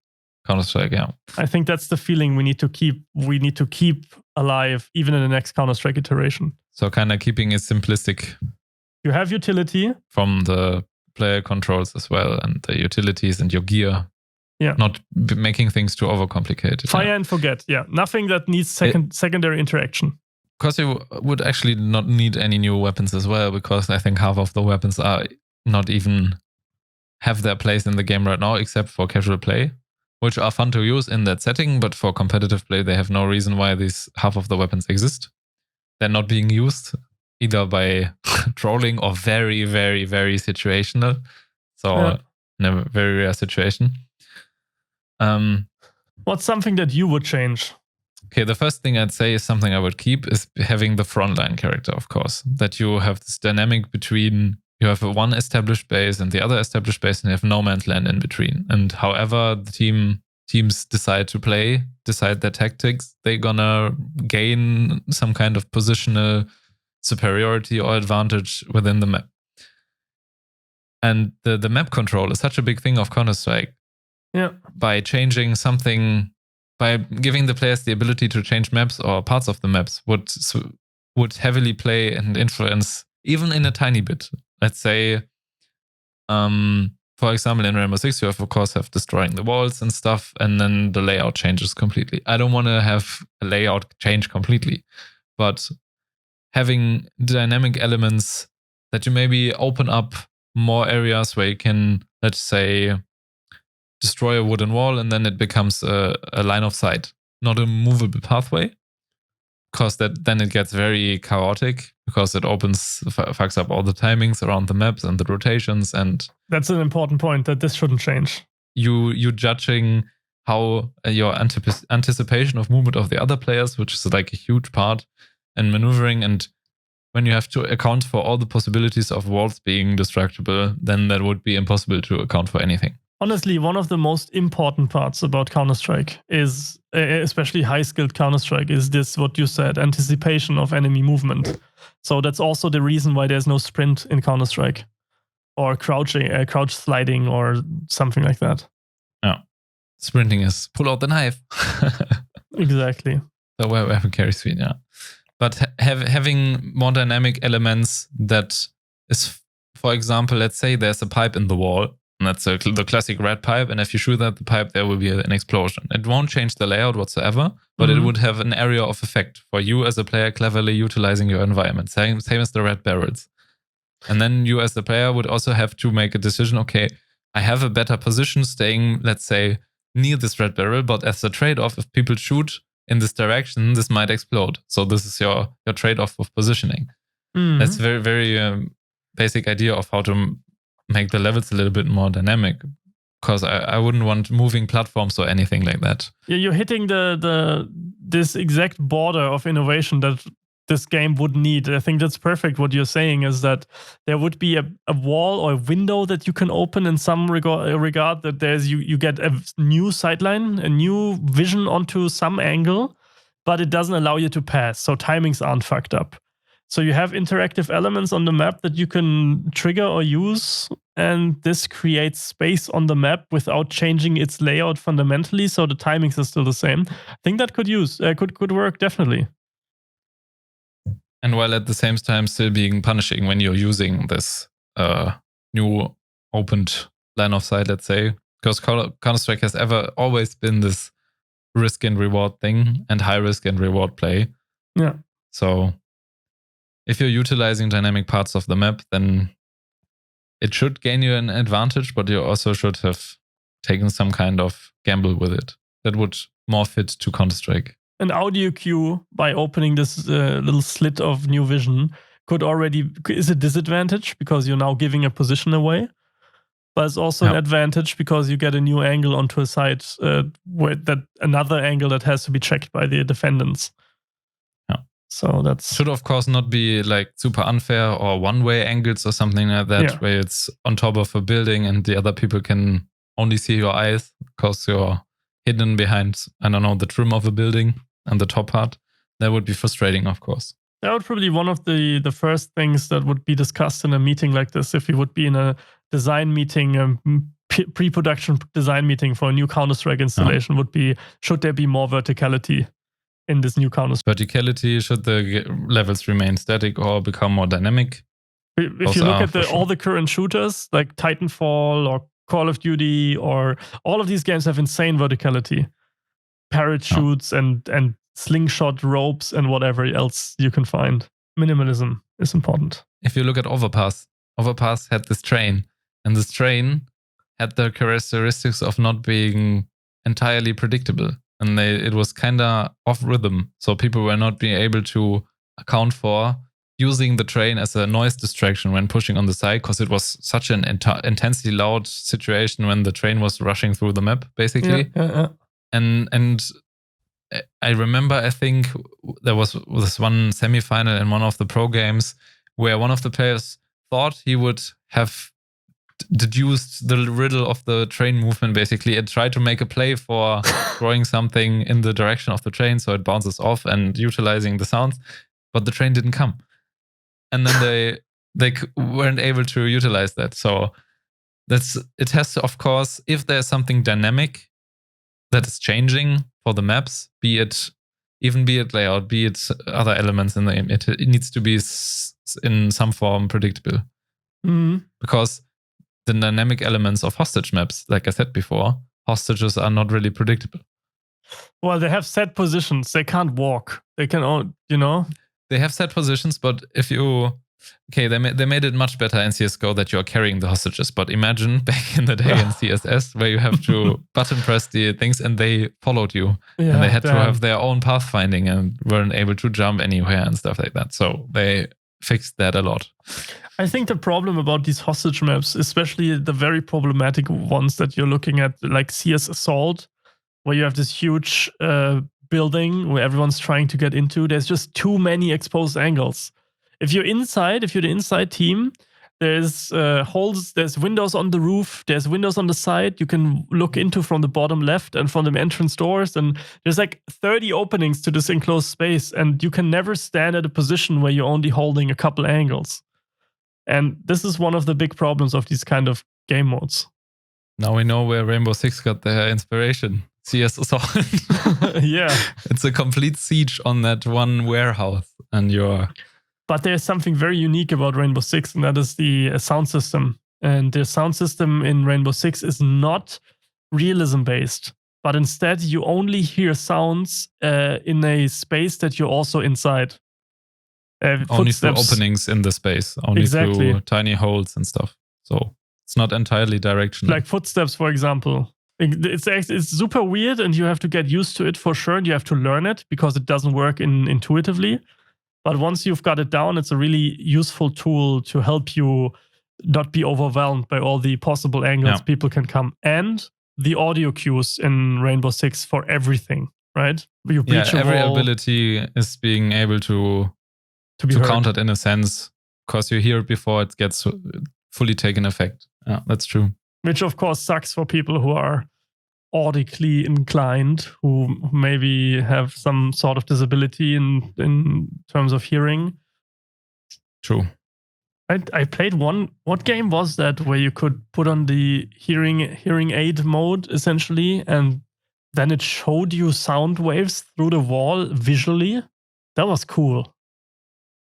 Counter-Strike, yeah. I think that's the feeling we need to keep. We need to keep alive, even in the next Counter-Strike iteration. So kind of keeping it simplistic. You have utility. From the player controls as well, and the utilities and your gear. Yeah. Not making things too overcomplicated. Fire and forget, yeah. Nothing that needs secondary interaction. Because you would actually not need any new weapons as well, because I think half of the weapons are not even have their place in the game right now, except for casual play, which are fun to use in that setting, but for competitive play, they have no reason why these half of the weapons exist. They're not being used either by trolling or very, very, very situational. So in a very rare situation. What's something that you would change? Okay, the first thing I'd say is something I would keep is having the frontline character, of course. That you have this dynamic between, you have one established base and the other established base, and you have no man's land in between. And however the teams decide their tactics, they're gonna gain some kind of positional superiority or advantage within the map. And the map control is such a big thing of Counter-Strike. Yeah. By changing something by giving the players the ability to change maps or parts of the maps would heavily play and influence even in a tiny bit. Let's say, for example, in Rainbow Six, you of course have destroying the walls and stuff, and then the layout changes completely. I don't want to have a layout change completely, but having dynamic elements that you maybe open up more areas where you can, let's say, destroy a wooden wall and then it becomes a line of sight, not a movable pathway, because then it gets very chaotic because it fucks up all the timings around the maps and the rotations. And that's an important point, that this shouldn't change. You judging how your anticipation of movement of the other players, which is like a huge part, and maneuvering. And when you have to account for all the possibilities of walls being destructible, then that would be impossible to account for anything. Honestly, one of the most important parts about Counter-Strike is, especially high-skilled Counter-Strike, is this, what you said, anticipation of enemy movement. So that's also the reason why there's no sprint in Counter-Strike, or crouch sliding, or something like that. Yeah, sprinting is pull out the knife. Exactly. So weapon carry speed, yeah. But having more dynamic elements that is, for example, let's say there's a pipe in the wall. And that's the classic red pipe. And if you shoot at the pipe, there will be an explosion. It won't change the layout whatsoever, but it would have an area of effect for you as a player cleverly utilizing your environment. Same as the red barrels. And then you as the player would also have to make a decision. Okay, I have a better position staying, let's say, near this red barrel. But as a trade-off, if people shoot in this direction, this might explode. So this is your trade-off of positioning. That's very, very basic idea of how to make the levels a little bit more dynamic, because I wouldn't want moving platforms or anything like that. Yeah, you're hitting this exact border of innovation that this game would need. I think that's perfect. What you're saying is that there would be a wall or a window that you can open in some regard, that there's you get a new sideline, a new vision onto some angle, but it doesn't allow you to pass, so timings aren't fucked up. So you have interactive elements on the map that you can trigger or use, and this creates space on the map without changing its layout fundamentally, so the timings are still the same. I think that could work, definitely. And while at the same time still being punishing when you're using this new opened line of sight, let's say, because Counter-Strike has always been this risk and reward thing and high risk and reward play. Yeah. So if you're utilizing dynamic parts of the map, then it should gain you an advantage, but you also should have taken some kind of gamble with it. That would more fit to Counter-Strike. An audio cue, by opening this little slit of new vision, is a disadvantage because you're now giving a position away. But it's also an advantage because you get a new angle onto a site, another angle that has to be checked by the defendants. So that's should of course not be like super unfair or one-way angles or something like that, where it's on top of a building and the other people can only see your eyes because you're hidden behind, I don't know, the trim of a building and the top part. That would be frustrating, of course. That would probably be one of the first things that would be discussed in a meeting like this, if we would be in a design meeting, pre-production design meeting for a new Counter-Strike installation, would be, should there be more verticality in this new Counter-Strike? Verticality, should the levels remain static or become more dynamic? If you look at all the current shooters, like Titanfall or Call of Duty, or all of these games have insane verticality. Parachutes and slingshot ropes and whatever else you can find. Minimalism is important. If you look at Overpass had this train, and this train had the characteristics of not being entirely predictable. And it was kind of off rhythm. So people were not being able to account for using the train as a noise distraction when pushing on the side, because it was such an intensely loud situation when the train was rushing through the map, basically. Yeah. And I remember, I think there was this one semifinal in one of the pro games where one of the players thought he would have deduced the riddle of the train movement, basically, and tried to make a play for throwing something in the direction of the train so it bounces off and utilizing the sounds, but the train didn't come. And then they weren't able to utilize that. So it has to, of course, if there's something dynamic, that is changing for the maps, be it layout, be it other elements in the game. It needs to be in some form predictable. Because the dynamic elements of hostage maps, like I said before, hostages are not really predictable. Well, they have set positions. They can't walk. They can, They have set positions, but if you... Okay, they made it much better in CSGO that you're carrying the hostages. But imagine back in the day in CSS where you have to button press the things and they followed you. Yeah, and they had to have their own pathfinding and weren't able to jump anywhere and stuff like that. So they fixed that a lot. I think the problem about these hostage maps, especially the very problematic ones that you're looking at, like CS Assault, where you have this huge building where everyone's trying to get into, there's just too many exposed angles. If you're the inside team, there's holes, there's windows on the roof, there's windows on the side you can look into from the bottom left and from the entrance doors, and there's like 30 openings to this enclosed space, and you can never stand at a position where you're only holding a couple angles. And this is one of the big problems of these kind of game modes. Now we know where Rainbow Six got their inspiration. CS Assault. Yeah. It's a complete siege on that one warehouse, and But there's something very unique about Rainbow Six, and that is the sound system. And the sound system in Rainbow Six is not realism-based, but instead you only hear sounds in a space that you're also inside. Only through openings in the space, only through tiny holes and stuff. So it's not entirely directional. Like footsteps, for example. It's super weird, and you have to get used to it for sure. And you have to learn it because it doesn't work intuitively. But once you've got it down, it's a really useful tool to help you not be overwhelmed by all the possible angles people can come. And the audio cues in Rainbow Six for everything, right? You breach every ability is being able to count it in a sense, because you hear it before it gets fully taken effect. Yeah, that's true. Which of course sucks for people who are audically inclined, who maybe have some sort of disability in terms of hearing. True. I played what game was that where you could put on the hearing aid mode essentially, and then it showed you sound waves through the wall visually? That was cool.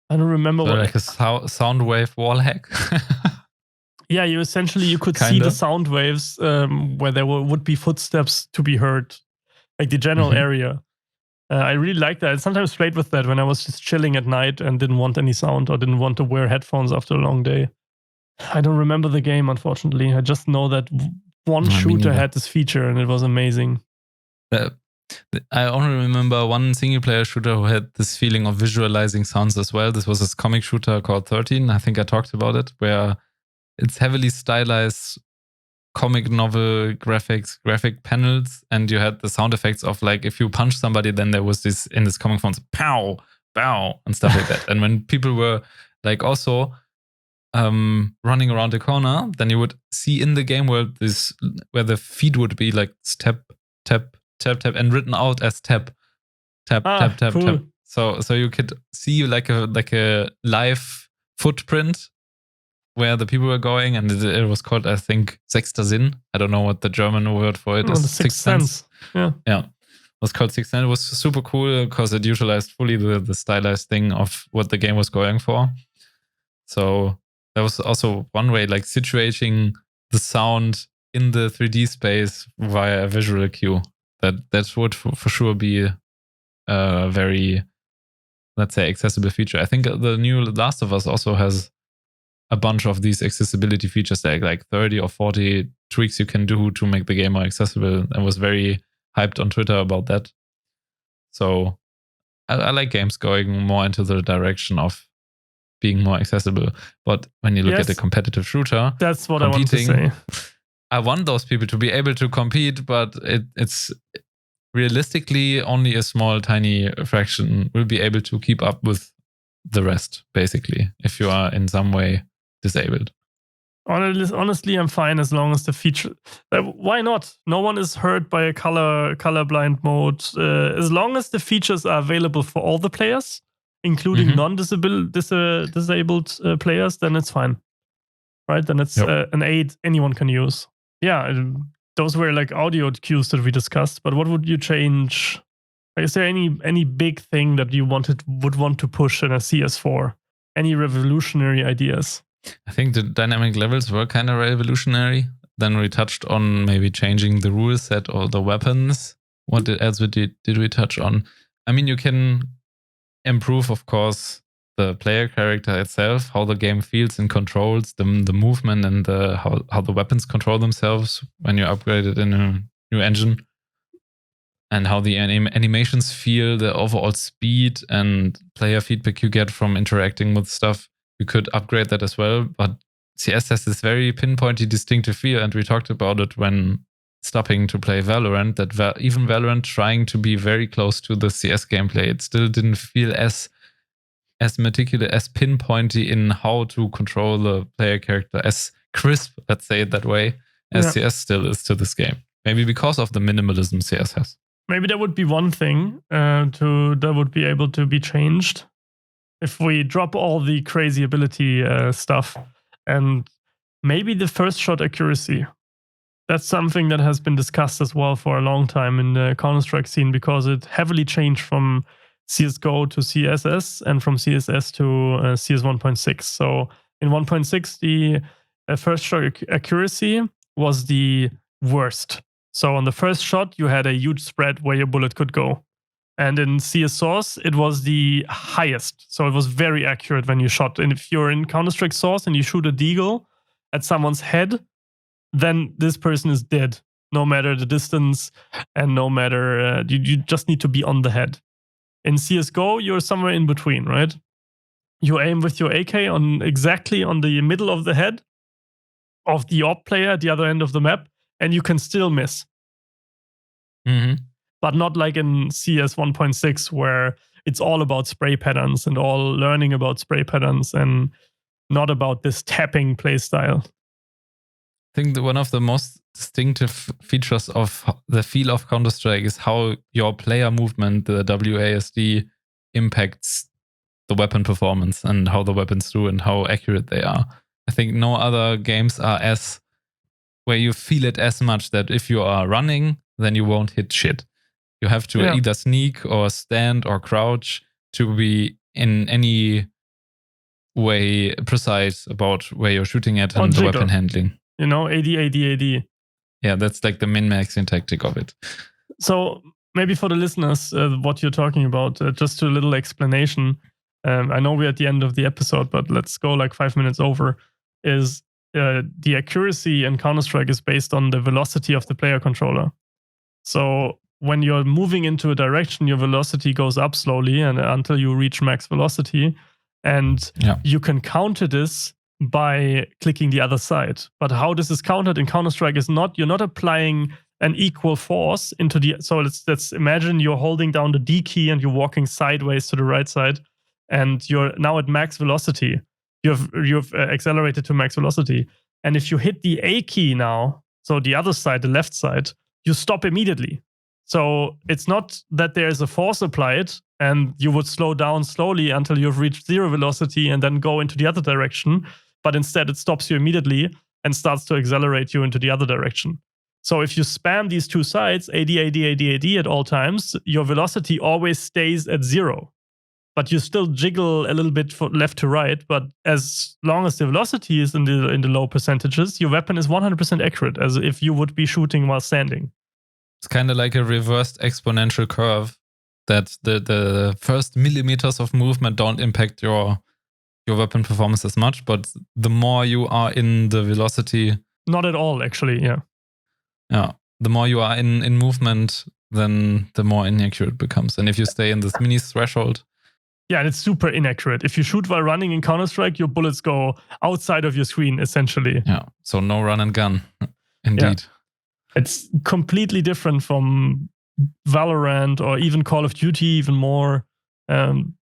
I don't remember what. Like a sound wave wall hack. Yeah, you could see the sound waves where there would be footsteps to be heard, like the general area. I really liked that. I sometimes played with that when I was just chilling at night and didn't want any sound or didn't want to wear headphones after a long day. I don't remember the game, unfortunately. I just know that one shooter had this feature and it was amazing. I only remember one single-player shooter who had this feeling of visualizing sounds as well. This was this comic shooter called 13. I think I talked about it, where it's heavily stylized comic novel graphic panels, and you had the sound effects of like if you punch somebody, then there was this in this comic fonts, pow, bow, and stuff like that. And when people were like also running around the corner, then you would see in the game world this where the feet would be like step, tap, tap, tap, and written out as tap, tap, tap, tap, cool. Tap. So you could see like a live footprint where the people were going, and it was called, I think, Sechster Sinn. I don't know what the German word for it is. The Sixth Sense. Yeah. It was called Sixth Sense. It was super cool because it utilized fully the stylized thing of what the game was going for. So that was also one way, like situating the sound in the 3D space via a visual cue. That would for sure be a very, let's say, accessible feature. I think the new Last of Us also has a bunch of these accessibility features, like 30 or 40 tweaks you can do to make the game more accessible. I was very hyped on Twitter about that. So I like games going more into the direction of being more accessible. But when you look at a competitive shooter, that's what I want to say. I want those people to be able to compete, but it's realistically only a small, tiny fraction will be able to keep up with the rest, basically, if you are in some way disabled. Honestly, I'm fine as long as the feature. Why not? No one is hurt by a colorblind mode. As long as the features are available for all the players, including non-disabled players, then it's fine. Right? Then it's an aid anyone can use. Yeah, those were like audio cues that we discussed. But what would you change? Is there any big thing that you would want to push in a CS4? Any revolutionary ideas? I think the dynamic levels were kind of revolutionary. Then we touched on maybe changing the rule set or the weapons. What else did we touch on? I mean, you can improve, of course, the player character itself, how the game feels and controls the movement and how the weapons control themselves when you upgrade it in a new engine, and how the animations feel, the overall speed and player feedback you get from interacting with stuff. You could upgrade that as well, but CS has this very pinpointy, distinctive feel, and we talked about it when stopping to play Valorant, that even Valorant trying to be very close to the CS gameplay, it still didn't feel as meticulous, as pinpointy in how to control the player character, as crisp, let's say it that way, as CS still is to this game. Maybe because of the minimalism CS has. Maybe that would be one thing that would be able to be changed if we drop all the crazy ability stuff, and maybe the first shot accuracy. That's something that has been discussed as well for a long time in the Counter-Strike scene, because it heavily changed from CSGO to CSS and from CSS to CS 1.6. So in 1.6, the first shot accuracy was the worst. So on the first shot, you had a huge spread where your bullet could go. And in CS Source, it was the highest. So it was very accurate when you shot. And if you're in Counter-Strike Source and you shoot a deagle at someone's head, then this person is dead, no matter the distance and no matter, you just need to be on the head. In CSGO, you're somewhere in between, right? You aim with your AK exactly on the middle of the head of the op player at the other end of the map, and you can still miss. Mm-hmm. But not like in CS 1.6, where it's all about spray patterns and all learning about spray patterns and not about this tapping play style. I think one of the most distinctive features of the feel of Counter-Strike is how your player movement, the WASD, impacts the weapon performance and how the weapons do and how accurate they are. I think no other games are where you feel it as much that if you are running, then you won't hit shit. You have to either sneak or stand or crouch to be in any way precise about where you're shooting at and the weapon handling. You know, AD. Yeah, that's like the min-maxing tactic of it. So maybe for the listeners, what you're talking about, just a little explanation. I know we're at the end of the episode, but let's go like 5 minutes over. Is the accuracy in Counter-Strike is based on the velocity of the player controller. So when you're moving into a direction, your velocity goes up slowly and until you reach max velocity. And you can counter this by clicking the other side. But how this is countered in Counter-Strike is you're not applying an equal force into so let's imagine you're holding down the D key and you're walking sideways to the right side, and you're now at max velocity. You've accelerated to max velocity. And if you hit the A key now, so the other side, the left side, you stop immediately. So it's not that there's a force applied and you would slow down slowly until you've reached zero velocity and then go into the other direction, but instead it stops you immediately and starts to accelerate you into the other direction. So if you spam these two sides, AD at all times, your velocity always stays at zero. But you still jiggle a little bit from left to right. But as long as the velocity is in the low percentages, your weapon is 100% accurate, as if you would be shooting while standing. It's kind of like a reversed exponential curve, that the first millimeters of movement don't impact your weapon performance as much, but the more you are in the velocity... Not at all, actually, yeah. Yeah, the more you are in movement, then the more inaccurate it becomes. And if you stay in this mini threshold... Yeah, and it's super inaccurate. If you shoot while running in Counter-Strike, your bullets go outside of your screen, essentially. Yeah, so no run and gun, indeed. Yeah. It's completely different from Valorant or even Call of Duty, even more.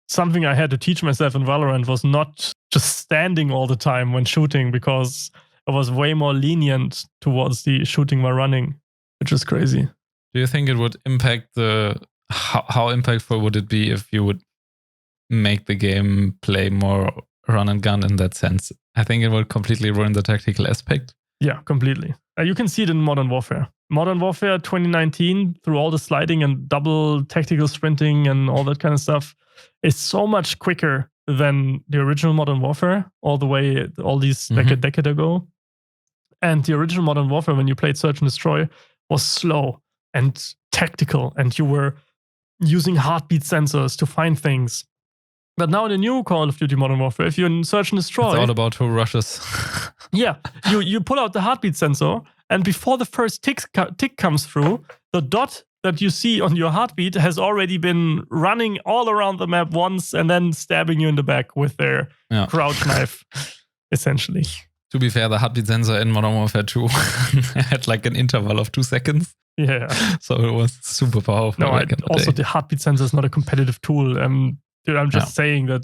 Something I had to teach myself in Valorant was not just standing all the time when shooting, because I was way more lenient towards the shooting while running, which is crazy. Do you think it would impact how impactful would it be if you would make the game play more run and gun in that sense? I think it would completely ruin the tactical aspect. Yeah, completely. You can see it in Modern Warfare. Modern Warfare 2019, through all the sliding and double tactical sprinting and all that kind of stuff, is so much quicker than the original Modern Warfare, all these like a decade ago. And the original Modern Warfare, when you played Search and Destroy, was slow and tactical, and you were using heartbeat sensors to find things. But now in the new Call of Duty Modern Warfare, if you're in Search and Destroy, it's all about who rushes. Yeah, you pull out the heartbeat sensor, and before the first tick comes through, the dot that you see on your heartbeat has already been running all around the map once and then stabbing you in the back with their crouch knife, essentially. To be fair, the heartbeat sensor in Modern Warfare 2 had like an interval of 2 seconds. Yeah. So it was super powerful. No, also the heartbeat sensor is not a competitive tool. Dude, I'm just saying that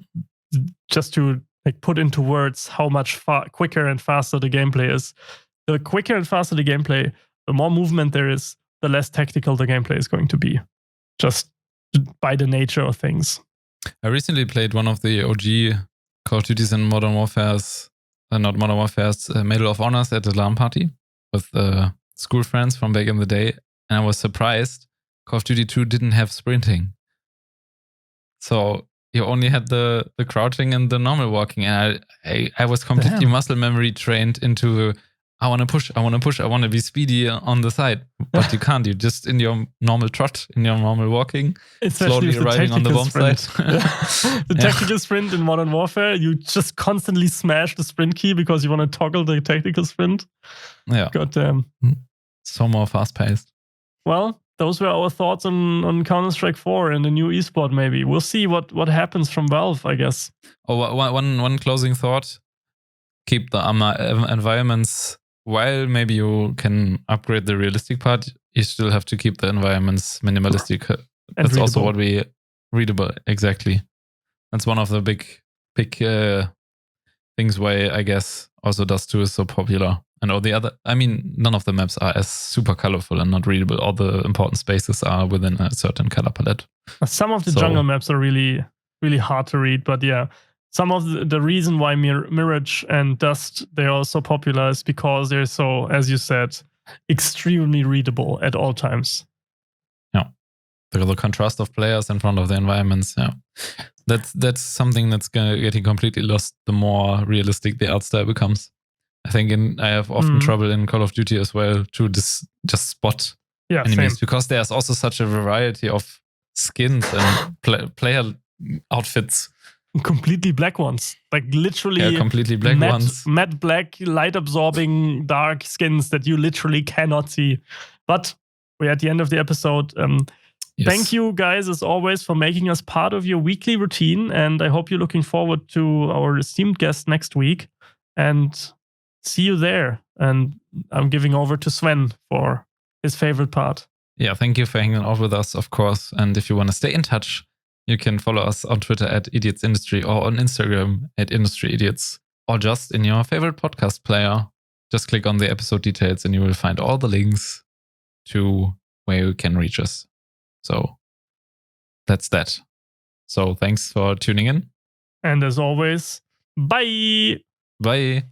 just to like put into words how much quicker and faster the gameplay is. The quicker and faster the gameplay, the more movement there is, the less tactical the gameplay is going to be. Just by the nature of things. I recently played one of the OG Call of Duties and Modern Warfare's, not Modern Warfare's, Medal of Honors at a LAN party with school friends from back in the day. And I was surprised Call of Duty 2 didn't have sprinting. So you only had the crouching and the normal walking. And I was completely muscle memory trained into, I want to push, I want to be speedy on the side. But you can't. You're just in your normal trot, in your normal walking, especially slowly riding on the bomb sprint. side. The tactical sprint in Modern Warfare, you just constantly smash the sprint key because you want to toggle the tactical sprint. Yeah. Goddamn. So more fast-paced. Well, those were our thoughts on Counter-Strike 4 and the new esport, maybe. We'll see what happens from Valve, I guess. Oh, one closing thought. Keep the environments, while maybe you can upgrade the realistic part, you still have to keep the environments minimalistic. That's readable. Also what we readable, exactly. That's one of the big things why I guess also Dust 2 is so popular. And all the other, I mean, none of the maps are as super colorful and not readable. All the important spaces are within a certain color palette. Some of the jungle maps are really, really hard to read. But yeah, some of the reason why Mirage and Dust, they're all so popular is because they're so, as you said, extremely readable at all times. Yeah. The contrast of players in front of the environments. Yeah. That's something that's getting completely lost the more realistic the art style becomes. I think I have often trouble in Call of Duty as well to just spot enemies, because there's also such a variety of skins and player outfits. Completely black ones, like literally completely black ones. Matte black, light absorbing, dark skins that you literally cannot see. But we're at the end of the episode. Yes. Thank you guys, as always, for making us part of your weekly routine. And I hope you're looking forward to our esteemed guest next week. And see you there. And I'm giving over to Sven for his favorite part. Yeah, thank you for hanging out with us, of course. And if you want to stay in touch, you can follow us on Twitter at Idiots Industry or on Instagram at Industry Idiots, or just in your favorite podcast player. Just click on the episode details and you will find all the links to where you can reach us. So that's that. So thanks for tuning in. And as always, bye. Bye.